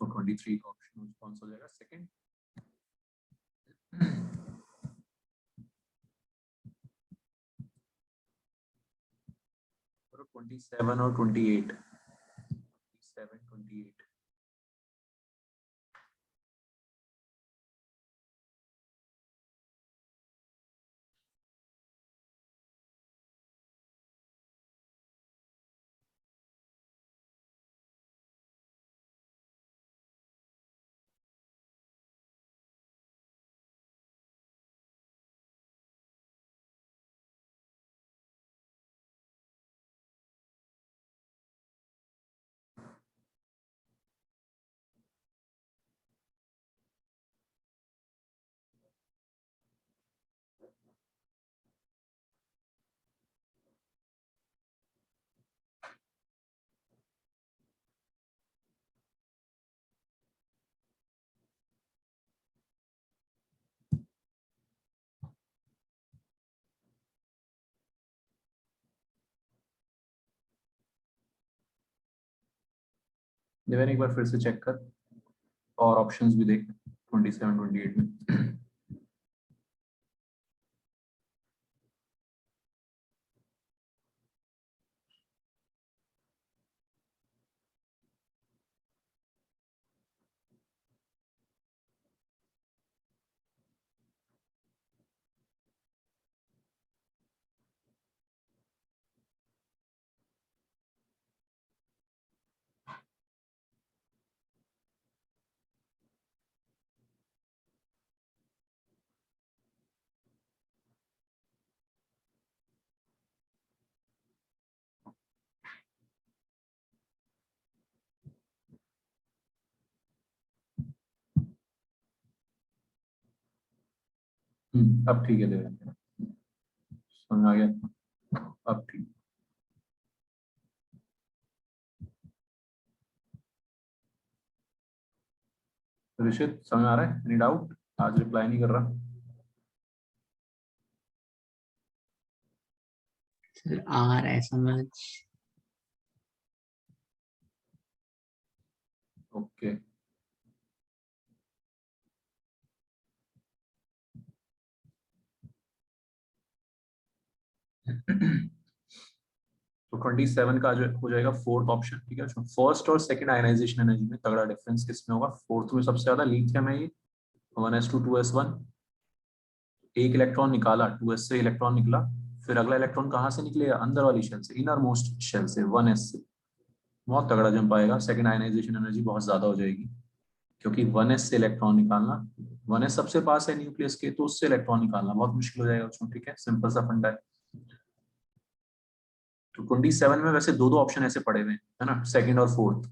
तो 23 का ऑप्शन कौन सा हो जाएगा, सेकंड। 27 और 28, 27, 28। देवेन एक बार फिर से चेक कर और ऑप्शंस भी देख 27, 28 में। अब ठीक है देवेन, समझ आ गया, अब ठीक। ऋषित समझ आ रहा है, एनी डाउट? आज रिप्लाई नहीं कर रहा। सर आ रहा है समझ। ओके, तो 27 का जो हो जाएगा फोर्थ ऑप्शन। ठीक है, फर्स्ट और सेकंड आयनाइजेशन एनर्जी में तगड़ा डिफरेंस किस में होगा, फोर्थ में सबसे ज्यादा लिथियम है ये, 1s2 2s1। एक इलेक्ट्रॉन निकाला, 2s से इलेक्ट्रॉन निकला, फिर अगला इलेक्ट्रॉन कहाँ से निकलेगा, अंदर वाली शेल से, इनर मोस्ट शेल से, 1s से। बहुत तगड़ा जंप आएगा, सेकंड आयनाइजेशन एनर्जी बहुत ज्यादा हो जाएगी, क्योंकि 1s से इलेक्ट्रॉन निकालना, 1s सबसे पास है न्यूक्लियस के, तो उससे इलेक्ट्रॉन निकालना बहुत मुश्किल हो जाएगा उसमें। ठीक है, सिंपल सा फंडा है। तो 27 में वैसे दो दो ऑप्शन ऐसे पड़े हुए हैं, है ना, सेकंड और फोर्थ।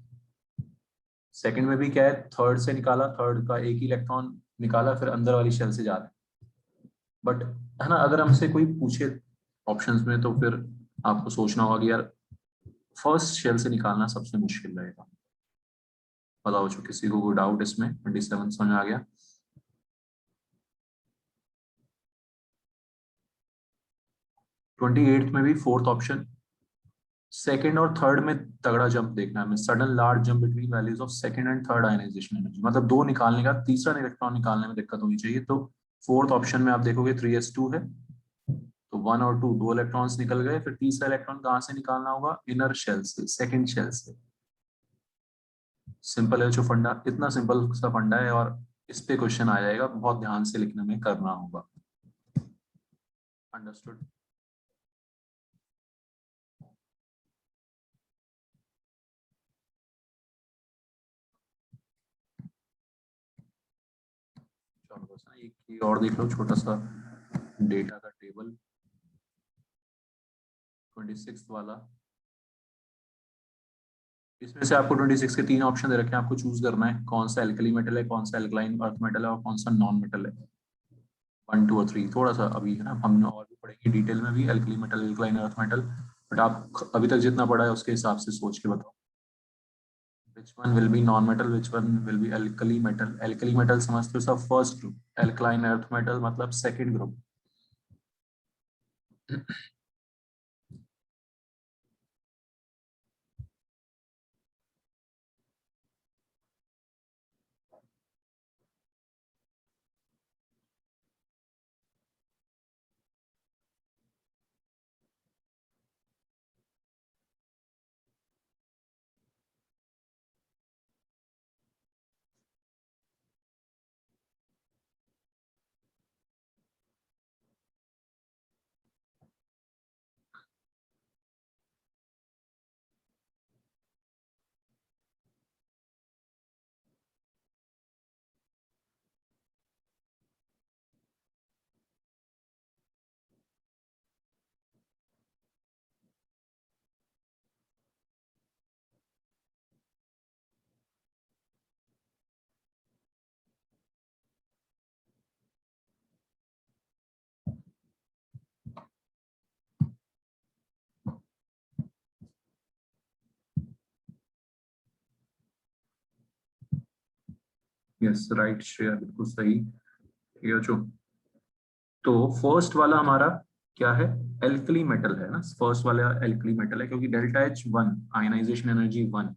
सेकंड में भी क्या है, थर्ड से निकाला, थर्ड का एक ही इलेक्ट्रॉन निकाला, फिर अंदर वाली शेल से जा रहा है। बट है ना, अगर हमसे कोई पूछे ऑप्शंस में, तो फिर आपको सोचना होगा कि यार फर्स्ट शेल से निकालना सबसे मुश्किल रहेगा। बताओ जो किसी को कोई डाउट इसमें, 27 समझ आ गया? 28th में भी फोर्थ ऑप्शन, सेकंड और थर्ड में तगड़ा जंप देखना है हमें, sudden large jump between values of second and third ionisation energy, मतलब दो निकालने का तीसरा इलेक्ट्रॉन निकालने में दिक्कत होनी चाहिए। तो फोर्थ ऑप्शन में आप देखोगे 3s2 है, तो 1 और 2 दो इलेक्ट्रॉन्स निकल गए, फिर तीसरा इलेक्ट्रॉन कहाँ से निकालना होगा, इनर शेल से, सेकंड शेल से। सिंपल है जो फंडा, इतना सिंपल सा फंडा है और इस पे क्वेश्चन आ जाएगा, बहुत ध्यान से लिखने में करना होगा। अंडरस्टूड। चलो बस ना एक ही और देख लो, छोटा सा डेटा का टेबल 26 वाला। इसमें से आपको 26 के 3 ऑप्शन दे रखे हैं, आपको चूज करना है कौन सा एल्कली मेटल है, कौन सा एल्कलाइन अर्थ मेटल है और कौन सा नॉन मेटल है। 1, 2 और 3 थोड़ा सा अभी है ना, हम और भी पढ़ेंगे डिटेल में भी, alkali metal, alkaline earth metal, but आप अभी तक जितना पढ़ा है उसके हिसाब से सोच के बताओ। Which one will be non-metal? Which one will be alkali metal? Alkali metal समझते हो सब first group, alkaline earth metal मतलब second group. Yes right Shreya, बिल्कुल सही। ठीक है जो, तो फर्स्ट वाला हमारा क्या है, एल्कली मेटल है ना, फर्स्ट वाला एल्कली मेटल है क्योंकि डेल्टा H1 आयनाइजेशन एनर्जी 1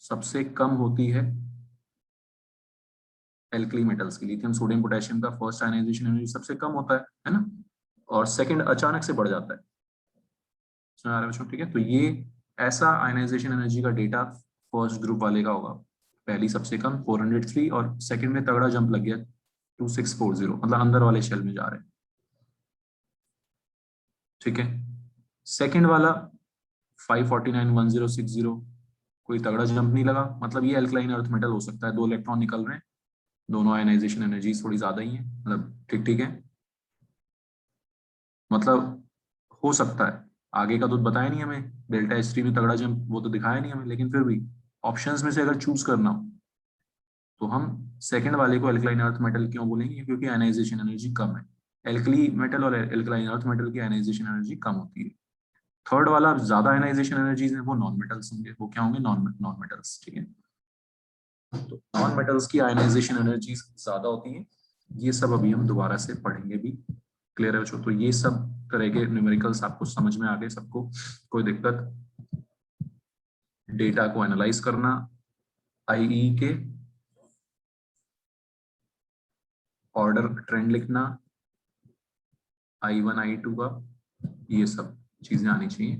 सबसे कम होती है एल्कली मेटल्स की। लिथियम सोडियम पोटेशियम का फर्स्ट आयनाइजेशन एनर्जी सबसे कम होता है ना, और सेकंड अचानक से बढ़ जाता है। समझ आ रहा है बच्चों? ठीक है, तो ये ऐसा आयनाइजेशन एनर्जी का डेटा फर्स्ट ग्रुप वाले का होगा। पहली सबसे कम 403 और सेकंड में तगड़ा जंप लग गया 2640, मतलब अंदर वाले शेल में जा रहे हैं। ठीक है, सेकंड वाला 549 1060, कोई तगड़ा जंप नहीं लगा, मतलब ये अल्कलाइन अर्थ मेटल हो सकता है, दो इलेक्ट्रॉन निकल रहे हैं, दोनों आयनाइजेशन एनर्जी थोड़ी ज्यादा ही है, मतलब ठीक ठीक है, मतलब हो सकता है। आगे का तो बताया नहीं हमें, डेल्टा H3 में तगड़ा जंप वो तो दिखाया नहीं हमें, लेकिन फिर भी ऑप्शंस में से अगर चूज करना हो तो हम सेकंड वाले को एल्कलाइन अर्थ मेटल क्यों बोलेंगे, क्योंकि आयनाइजेशन एनर्जी कम है। एल्कली मेटल और एल्कलाइन अर्थ मेटल की आयनाइजेशन एनर्जी कम होती है। थर्ड वाला ज्यादा आयनाइजेशन एनर्जीज है, वो नॉन मेटल्स होंगे, वो क्या होंगे, नॉन मेटल्स। ठीक है, तो नॉन मेटल्स की आयनाइजेशन एनर्जी ज्यादा होती है, ये सब अभी हम दोबारा से पढ़ेंगे भी। क्लियर है बच्चों? तो ये सब तरह के न्यूमेरिकल्स आपको समझ में आ गए सबको, कोई दिक्कत? डेटा को एनालाइज करना, आईई के ऑर्डर ट्रेंड लिखना, I1 I2 का, ये सब चीजें आनी चाहिए।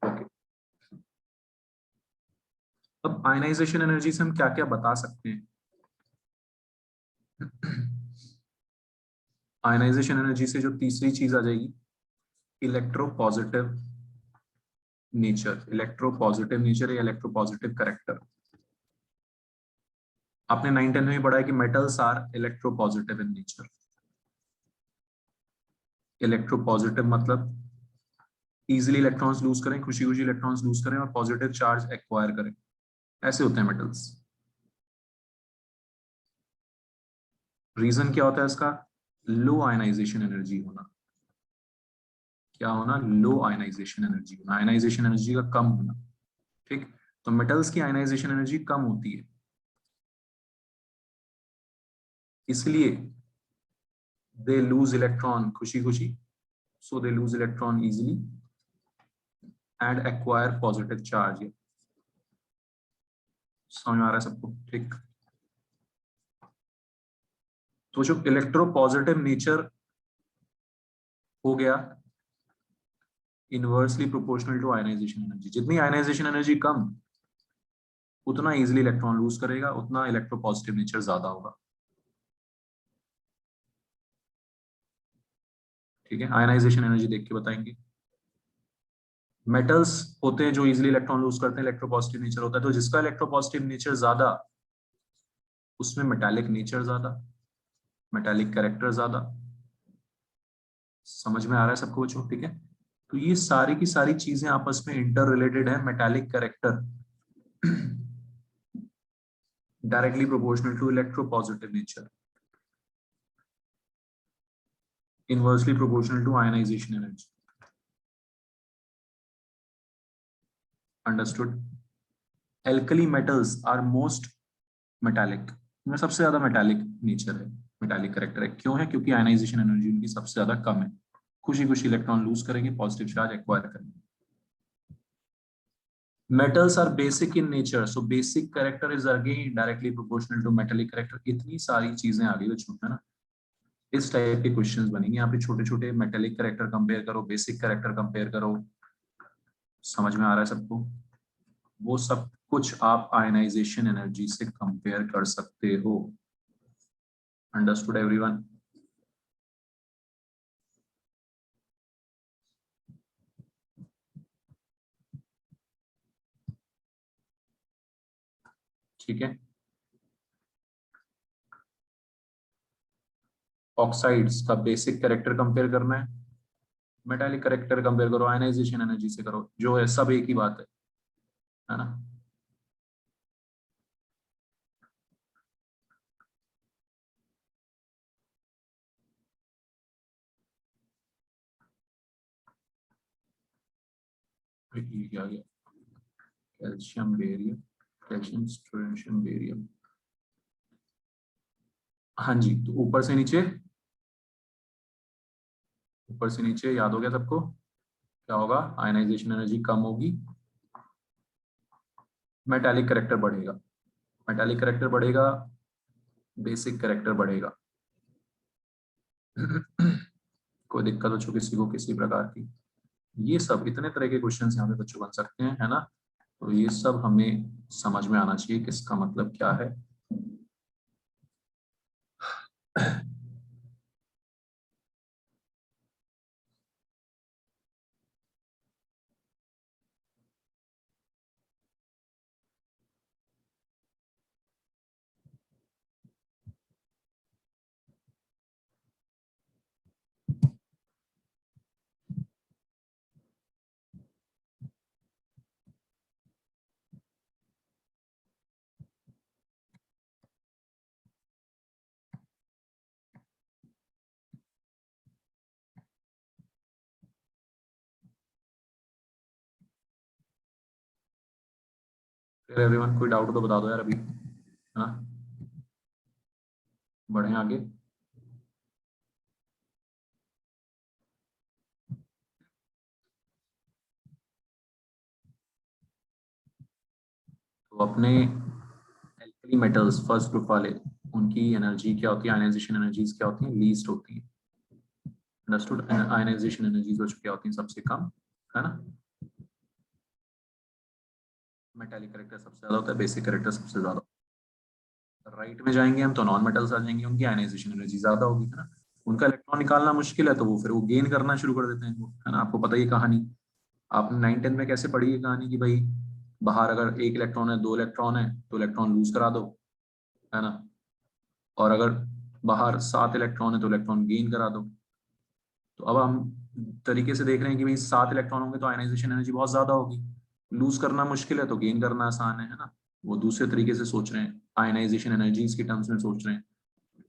ओके, अब आयनाइजेशन एनर्जी से हम क्या क्या बता सकते हैं? आयनाइजेशन एनर्जी से जो तीसरी चीज आ जाएगी, इलेक्ट्रोपॉजिटिव नेचर, इलेक्ट्रोपॉजिटिव नेचर या इलेक्ट्रोपॉजिटिव करेक्टर। आपने 9-10 में पढ़ा है कि metals are electropositive in nature. Electropositive मतलब इजीली इलेक्ट्रॉन्स लूज करें, खुशी खुशी इलेक्ट्रॉन्स लूज करें और पॉजिटिव चार्ज एक्वायर करें, ऐसे होते हैं मेटल्स। रीजन क्या होता है इसका, लो आयनाइजेशन एनर्जी होना। क्या होना, लो आयनाइजेशन एनर्जी होना, आयनाइजेशन एनर्जी का कम होना। ठीक, तो मेटल्स की आयनाइजेशन एनर्जी कम होती है, इसलिए दे लूज इलेक्ट्रॉन खुशी खुशी, so they lose electron easily and acquire positive charge. समझ में आ रहा है सबको? ठीक। तो जो इलेक्ट्रो पॉजिटिव नेचर हो गया inversely proportional to ionisation energy. जितनी आयनाइजेशन एनर्जी कम, उतना इजीली इलेक्ट्रॉन लूज करेगा, उतना इलेक्ट्रो पॉजिटिव नेचर ज्यादा होगा। ठीक है, आयनाइजेशन एनर्जी देख के बताएंगे। मेटल्स होते हैं जो इजीली इलेक्ट्रॉन लूज करते हैं, इलेक्ट्रोपॉजिटिव नेचर होता है। तो जिसका इलेक्ट्रोपॉजिटिव नेचर ज्यादा, उसमें मेटालिक नेचर ज्यादा, मेटालिक कैरेक्टर ज्यादा। समझ में आ रहा है सबको बच्चों? ठीक है, तो ये सारी की सारी चीजें आपस में इंटर रिलेटेड है। Metallic character directly proportional to electropositive nature, inversely proportional to ionisation energy. Understood? Alkali metals are most metallic, इनमें सबसे ज्यादा मेटालिक नेचर है, मेटालिक कैरेक्टर है। क्यों है? क्योंकि आयनाइजेशन एनर्जी उनकी सबसे ज्यादा कम है, खुशी खुशी इलेक्ट्रॉन लूज करेंगे, पॉजिटिव चार्ज एक्वायर करेंगे। metals are basic in nature, so basic character is again directly proportional to metallic character। इतनी सारी चीजें आ गई बच्चों में ना, इस टाइप के क्वेश्चंस बनेंगे यहाँ पे। छोटे छोटे मेटेलिक कैरेक्टर कंपेयर करो, बेसिक कैरेक्टर कंपेयर करो। समझ में आ रहा है सबको? वो सब कुछ आप आयनाइजेशन एनर्जी से कंपेयर कर सकते हो। Understood everyone? ठीक है, ऑक्साइड्स का बेसिक कैरेक्टर कंपेयर करना है, मेटालिक कैरेक्टर कंपेयर करो, आयनाइजेशन एनर्जी से करो, जो है सब एक ही बात है ना? ये क्या आ गया? Calcium barium, calcium strontium barium. हाँ जी, तो ऊपर से नीचे, ऊपर से नीचे याद हो गया सबको? क्या होगा? आयनाइजेशन एनर्जी कम होगी, मेटालिक कैरेक्टर बढ़ेगा, मेटालिक कैरेक्टर बढ़ेगा, बेसिक कैरेक्टर बढ़ेगा। कोई दिक्कत हो किसी को किसी प्रकार की? ये सब इतने तरह के क्वेश्चंस यहाँ पे बच्चों बन सकते हैं, है ना? तो ये सब हमें समझ में आना चाहिए किसका मतलब क्या है। फिर एवरीवन कोई डाउट तो बता दो यार अभी, हाँ? बढ़े आगे। तो अपने एल्कली मेटल्स फर्स्ट ग्रुप वाले, उनकी एनर्जी क्या होती है? आयनाइजेशन एनर्जीज क्या होती हैं? लीस्ट होती है। अंडरस्टूड? आयनाइजेशन एनर्जीज जो क्या होती हैं? सबसे कम, है ना? मेटालिक कैरेक्टर सबसे ज्यादा होता है, बेसिक कैरेक्टर सबसे ज्यादा। राइट में जाएंगे हम तो नॉन मेटल्स आ जाएंगे, उनकी आयनाइजेशन एनर्जी ज्यादा होगी, है ना? उनका इलेक्ट्रॉन निकालना मुश्किल है, तो वो फिर वो गेन करना शुरू कर देते हैं वो, है ना? आपको पता ही कहानी, आपने 9th-10th में कैसे पढ़ी है कहानी कि भाई बाहर अगर एक इलेक्ट्रॉन है, 2 इलेक्ट्रॉन है, तो इलेक्ट्रॉन लूज करा दो, है ना? और अगर बाहर 7 इलेक्ट्रॉन है तो इलेक्ट्रॉन गेन करा दो। तो अब हम तरीके से देख रहे हैं कि भाई 7 इलेक्ट्रॉन होंगे तो आयनाइजेशन एनर्जी बहुत ज्यादा होगी, लूज करना मुश्किल है तो गेन करना आसान है ना? वो दूसरे तरीके से सोच रहे हैं, आयनाइजेशन एनर्जीज के टर्म्स में सोच रहे हैं।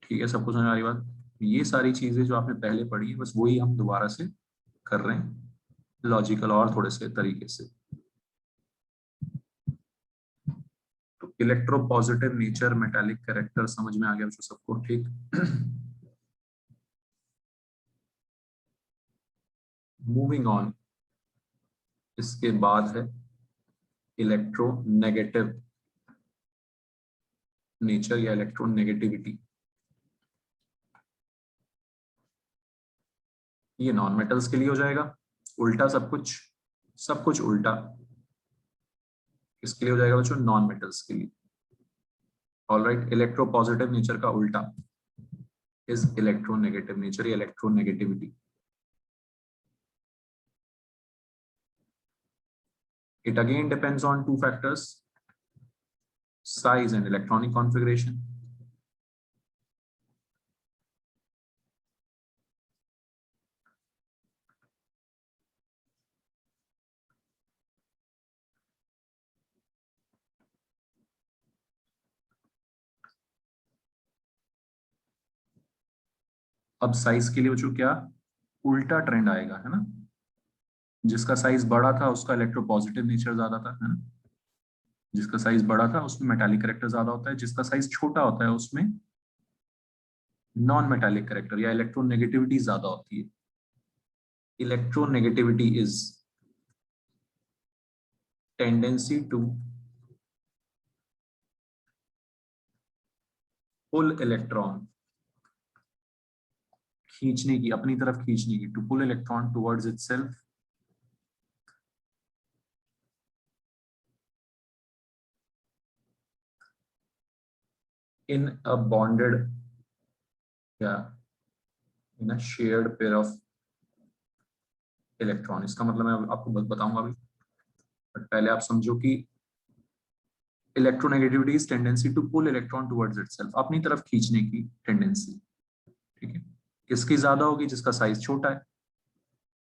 ठीक है, सबको समझ आ रही बात? ये सारी चीजें जो आपने पहले पढ़ी है, बस वही हम दोबारा से कर रहे हैं, लॉजिकल और थोड़े से तरीके से। तो electro positive nature, metallic character समझ में आ गया सबको? ठीक। मूविंग ऑन, इसके बाद है इलेक्ट्रोनेगेटिव नेचर या इलेक्ट्रोनेगेटिविटी। ये नॉन मेटल्स के लिए हो जाएगा, उल्टा सब कुछ उल्टा किसके लिए हो जाएगा बच्चों? नॉन मेटल्स के लिए। ऑलराइट, इलेक्ट्रोपॉजिटिव नेचर का उल्टा इज इलेक्ट्रोनेगेटिव नेचर या electronegativity. It again depends on two factors, size and electronic configuration. अब साइज के लिए बच्चों क्या उल्टा ट्रेंड आएगा, है ना? जिसका साइज बड़ा था उसका इलेक्ट्रोपॉजिटिव नेचर ज्यादा था, है ना? जिसका साइज बड़ा था उसमें मेटालिक कैरेक्टर ज्यादा होता है, जिसका साइज छोटा होता है उसमें नॉन मेटालिक कैरेक्टर या इलेक्ट्रोनेगेटिविटी ज्यादा होती है। Electronegativity is tendency to pull electron, खींचने की, अपनी तरफ खींचने की, to pull electron towards itself in a bonded in a shared pair of electron। इसका मतलब मैं आपको बताऊंगा अभी, बट पहले आप समझो कि electronegativity is tendency to pull electron towards itself, अपनी तरफ खींचने की टेंडेंसी। ठीक है, किसकी ज्यादा होगी? जिसका साइज छोटा है।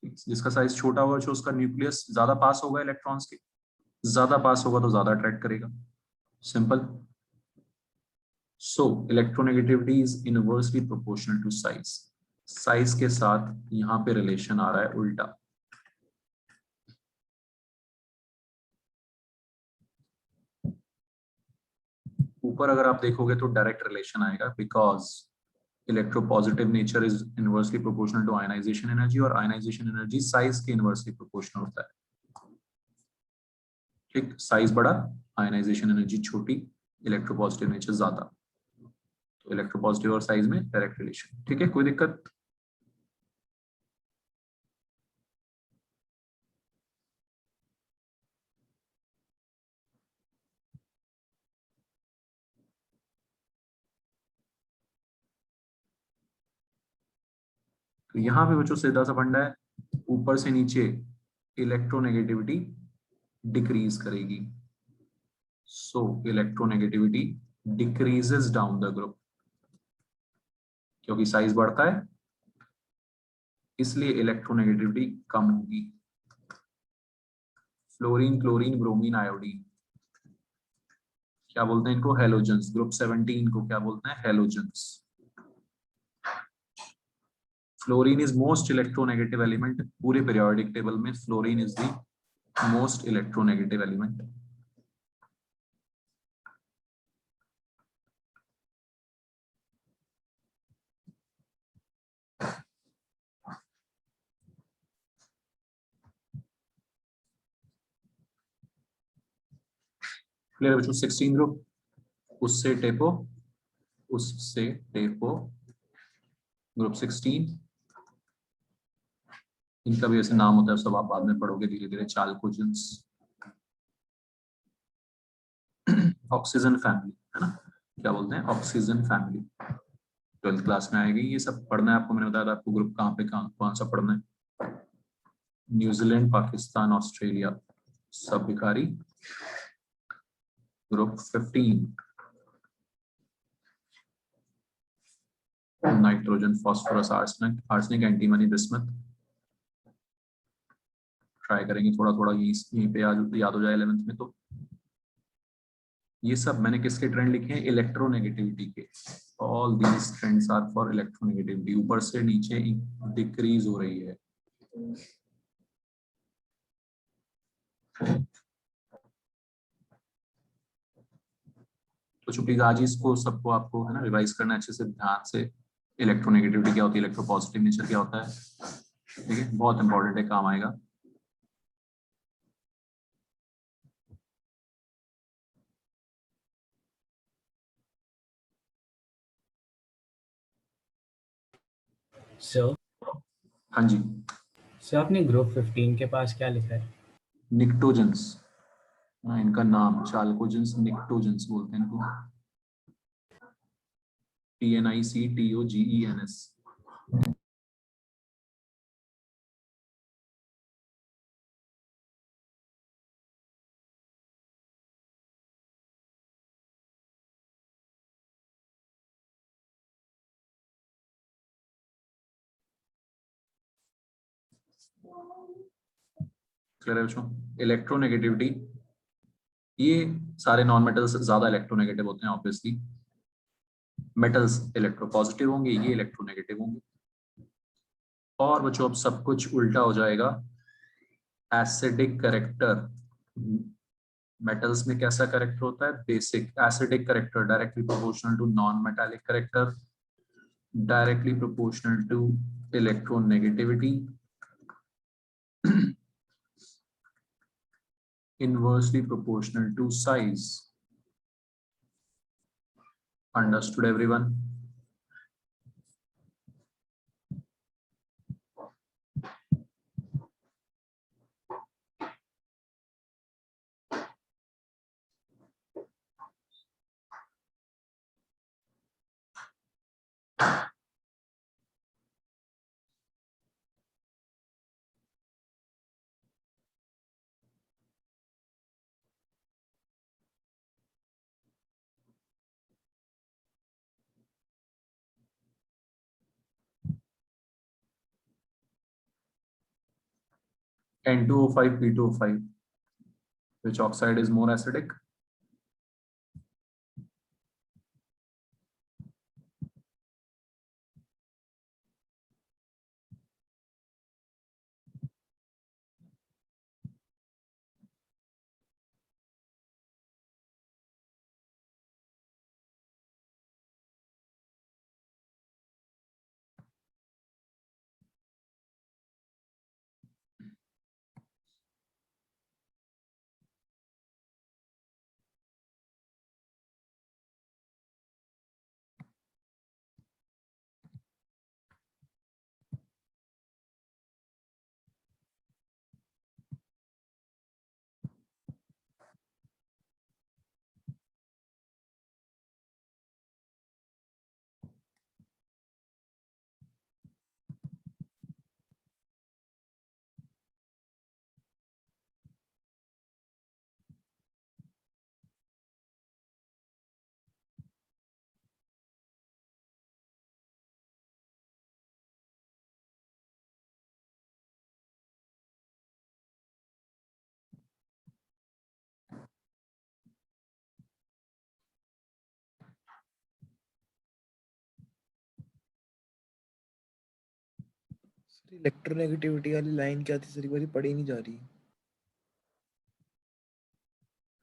जिसका साइज छोटा होगा जो उसका न्यूक्लियस ज्यादा पास होगा, इलेक्ट्रॉन्स के ज्यादा पास होगा तो ज्यादा अट्रैक्ट करेगा, simple. So electronegativity is inversely proportional to size. Size के साथ यहां पे रिलेशन आ रहा है उल्टा। ऊपर अगर आप देखोगे तो डायरेक्ट रिलेशन आएगा, because electropositive nature is inversely proportional to ionisation energy, और आयनाइजेशन एनर्जी साइज के इनवर्सली प्रोपोर्शनल होता है। ठीक, साइज बड़ा, आयनाइजेशन एनर्जी छोटी, इलेक्ट्रोपॉजिटिव नेचर ज्यादा, तो इलेक्ट्रोपॉजिटिव और साइज में डायरेक्ट रिलेशन। ठीक है, कोई दिक्कत? तो यहाँ पे बच्चों सीधा सा फंडा है, ऊपर से नीचे इलेक्ट्रोनेगेटिविटी डिक्रीज करेगी। So electronegativity decreases down the group, क्योंकि साइज बढ़ता है इसलिए इलेक्ट्रोनेगेटिविटी कम होगी। फ्लोरीन, क्लोरीन, ब्रोमीन, आयोडीन, क्या बोलते हैं इनको? हेलोजेंस। ग्रुप 17 को क्या बोलते हैं? Halogens. Fluorine is most electronegative element, पूरे पीरियोडिक टेबल में fluorine is the most electronegative element. Clear बच्चों? 16 ग्रुप, उससे टेपो ग्रुप 16, इनका भी ऐसे नाम होता है, सब आप बाद में पढ़ोगे धीरे धीरे। चाल्कोजेंस, ऑक्सीजन फैमिली, है ना? क्या बोलते हैं? Oxygen family. 12th क्लास में आएगी, ये सब पढ़ना है आपको। मैंने बताया था आपको ग्रुप कहाँ पे कौन सा पढ़ना है। न्यूजीलैंड, पाकिस्तान, ऑस्ट्रेलिया, सब भिखारी। Group 15 nitrogen, phosphorus, arsenic, antimony, bismuth. Try करेंगे थोड़ा थोड़ा यहीं पे याद हो जाए 11th में। तो ये सब मैंने किसके ट्रेंड लिखे हैं? इलेक्ट्रोनेगेटिविटी के। All these trends are for electronegativity. ऊपर से नीचे डिक्रीज हो रही है। तो प्लीज आज इसको सबको आपको, है ना, रिवाइज करना अच्छे से ध्यान से। इलेक्ट्रोनेगेटिविटी क्या होती है, इलेक्ट्रोपॉजिटिव नेचर क्या होता है, ठीक है, बहुत इंपॉर्टेंट है, काम आएगा। सर हाँ जी, सर आपने ग्रुप 15 के पास क्या लिखा है? निक्टोजेंस, इनका नाम चाल्कोजेंस निक्टोजेंस बोलते हैं इनको, TNICTOGENS। क्लियर है बच्चों? इलेक्ट्रोनेगेटिविटी, ये सारे नॉन मेटल्स ज्यादा इलेक्ट्रोनेगेटिव होते हैं ऑब्वियसली, मेटल्स इलेक्ट्रोपॉजिटिव होंगे, ये इलेक्ट्रोनेगेटिव होंगे। और बच्चों अब सब कुछ उल्टा हो जाएगा, एसिडिक करेक्टर, मेटल्स में कैसा करेक्टर होता है? Basic acidic character, directly proportional to non metallic character, directly proportional to electronegativity, inversely proportional to size. Understood everyone? N2O5, P2O5, which oxide is more acidic? Electronegativity वाली line क्या थी sir, एक बार पढ़ी नहीं जा रही।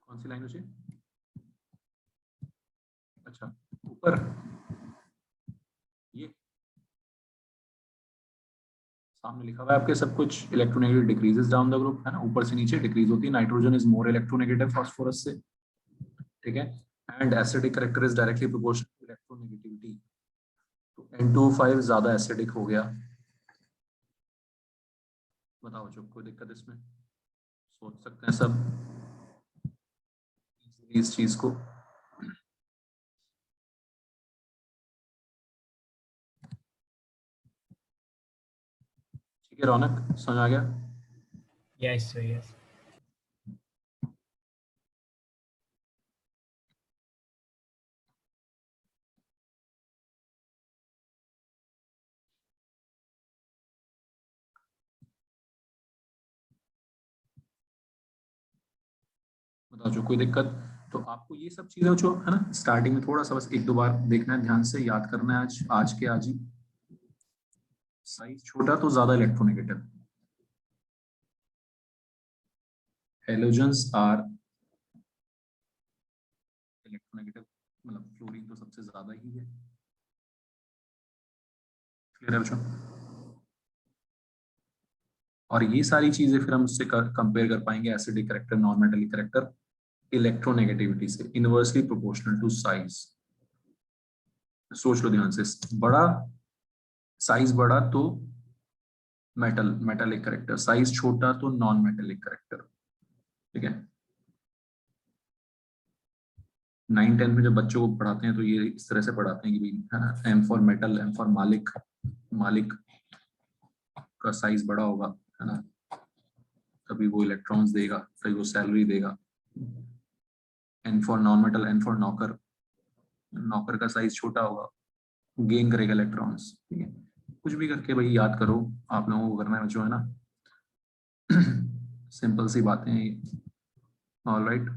कौन सी लाइन उसे? अच्छा, ऊपर ये सामने लिखा हुआ है आपके सब कुछ, electronegative decreases down the group, है ना, ऊपर से नीचे डिक्रीज होती है। Nitrogen is more electronegative phosphorus से, ठीक है, and acidic character is directly proportional to electronegativity. तो N2O5 ज्यादा एसिडिक हो गया। बताओ जो कोई दिक्कत इसमें? सोच सकते हैं सब इस चीज को। ठीक है रौनक, समझ आ गया? Yes sir yes. बताओ जो कोई दिक्कत? तो आपको ये सब चीजें जो है ना, स्टार्टिंग में थोड़ा सा बस एक दो बार देखना है, ध्यान से याद करना है, आज के आज ही। साइज छोटा तो ज्यादा इलेक्ट्रोनेगेटिव, हेलोजेंस आर इलेक्ट्रोनेगेटिव, मतलब फ्लोरीन तो सबसे ज्यादा ही है। क्लियर है बच्चों? और ये सारी चीजें फिर हम उससे कंपेयर कर पाएंगे acidic character, non metallic character electronegativity से, इनवर्सली प्रोपोर्शनल टू साइज। सोच लो ध्यान से, बड़ा साइज बड़ा तो मेटेलिक करेक्टर, साइज छोटा तो नॉन मेटेलिक करेक्टर। ठीक है, 9-10 में जब बच्चों को पढ़ाते हैं तो ये इस तरह से पढ़ाते हैं कि भाई M for metal, M for मालिक, मालिक का साइज बड़ा होगा, है ना, तभी वो इलेक्ट्रॉन्स देगा, तभी वो सैलरी देगा। N for non metal, N for नॉकर, नॉकर का साइज छोटा होगा, गेन करेगा इलेक्ट्रॉन्स। ठीक है, कुछ भी करके भाई याद करो, आप लोगों को करना है जो है ना। सिंपल सी बातें हैं। ऑलराइट,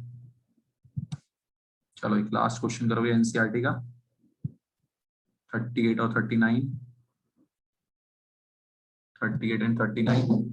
चलो एक लास्ट क्वेश्चन करोगे एनसीईआरटी का, 38 और 39, 38 एंड 39।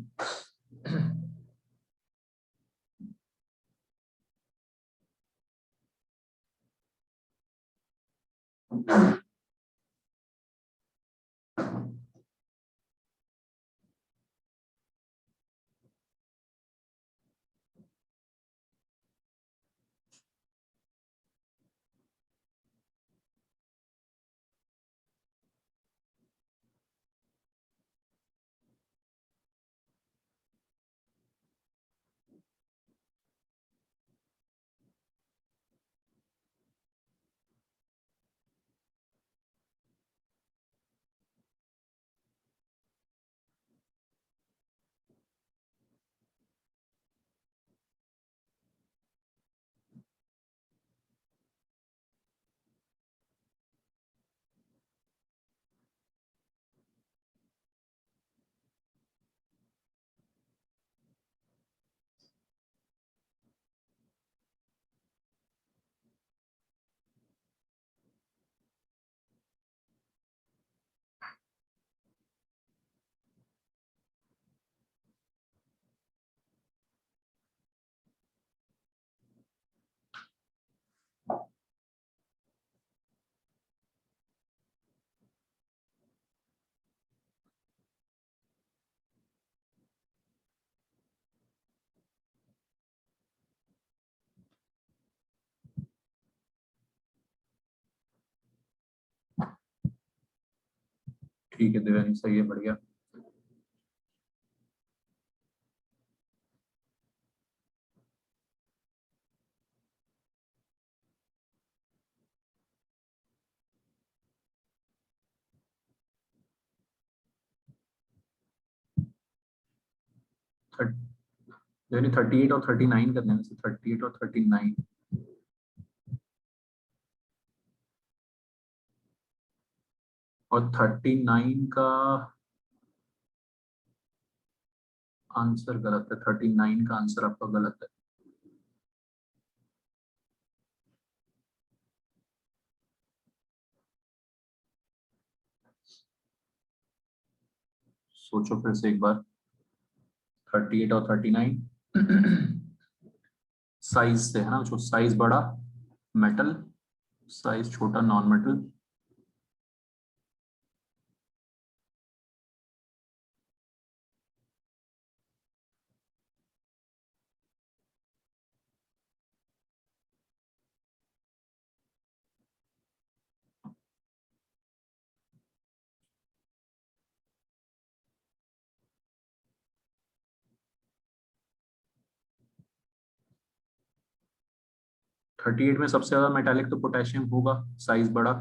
ठीक है देवानी, सही है, बढ़िया। यानी 38 और 39 करने में से, 38 और 39, और 39 का आंसर गलत है, 39 का आंसर आपका गलत है। सोचो फिर से एक बार, 38 और 39 साइज से है ना, जो साइज बड़ा मेटल, साइज छोटा नॉन मेटल। थर्टी एट में सबसे ज्यादा मेटालिक तो पोटेशियम होगा, साइज बड़ा,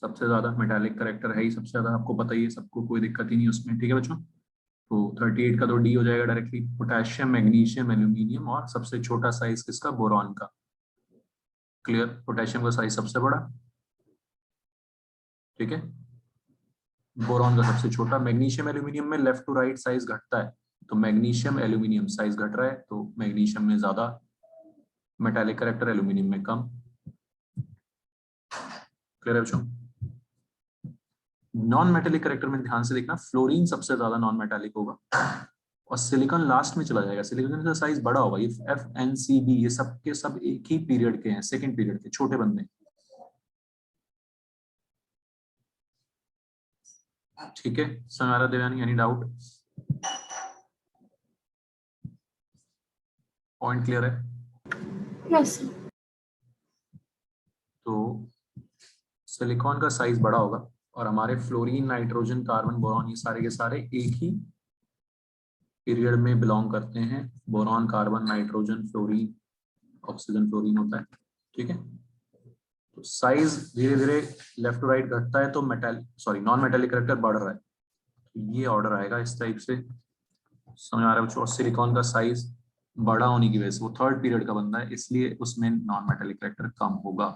सबसे ज्यादा मेटालिक करेक्टर है ही सबसे ज्यादा, आपको पता ही है, सबको कोई दिक्कत ही नहीं उसमें। ठीक है बच्चों, तो 38 का तो डी हो जाएगा डायरेक्टली, पोटेशियम, मैग्नीशियम, एल्यूमिनियम, और सबसे छोटा साइज किसका, बोरॉन का। क्लियर, पोटेशियम का साइज सबसे बड़ा, ठीक है, बोरॉन का सबसे छोटा। मैग्नीशियम एल्यूमिनियम में लेफ्ट टू राइट साइज घटता है, तो मैग्नीशियम एल्यूमिनियम साइज घट रहा है, तो मैग्नीशियम में ज्यादा मेटालिक करेक्टर, एल्यूमिनियम में कम। क्लियर है बच्चों। नॉन मेटालिक करेक्टर में ध्यान से देखना, फ्लोरीन सबसे ज्यादा नॉन मेटालिक होगा, और सिलिकॉन लास्ट में चला जाएगा। सिलिकॉन का साइज बड़ा होगा, ये FNCB, ये सब के सब एक ही पीरियड के हैं, सेकंड पीरियड के छोटे बंदे। ठीक है, समझ आ रहा देवानी, एनी डाउट? पॉइंट क्लियर है? यस तो सिलिकॉन का साइज बड़ा होगा और हमारे फ्लोरीन, नाइट्रोजन, कार्बन, बोरॉन ये सारे के सारे एक ही पीरियड में बिलोंग करते हैं। Boron, carbon, nitrogen, fluorine, oxygen, fluorine होता है। ठीक है, तो साइज धीरे धीरे लेफ्ट टू राइट घटता है तो नॉन मेटेलिक कैरेक्टर बढ़ रहा है। तो ये ऑर्डर आएगा इस टाइप से, समझ आ रहा है बच्चों? और सिलिकॉन का साइज बड़ा होने की वजह से वो थर्ड पीरियड का बंदा है, इसलिए उसमें नॉन मेटेलिक कैरेक्टर कम होगा।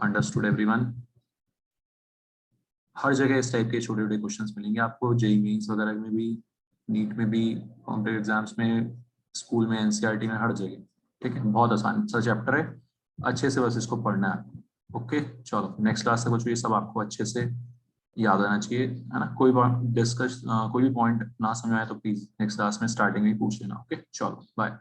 Understood everyone? हर जगह इस टाइप के छोटे छोटे क्वेश्चंस मिलेंगे आपको, जेईई मेंस वगैरह में भी, नीट में भी, कॉम्पिटिटिव एग्जाम्स में, स्कूल में, एनसीईआरटी में, हर जगह। ठीक है, बहुत आसान सा चैप्टर है, अच्छे से बस इसको पढ़ना है। ओके चलो, नेक्स्ट क्लास तक बच्चों ये सब आपको अच्छे से याद आना चाहिए, है ना? कोई कोई भी पॉइंट ना समझ आए तो प्लीज नेक्स्ट क्लास में स्टार्टिंग में पूछ लेना। ओके चलो बाय।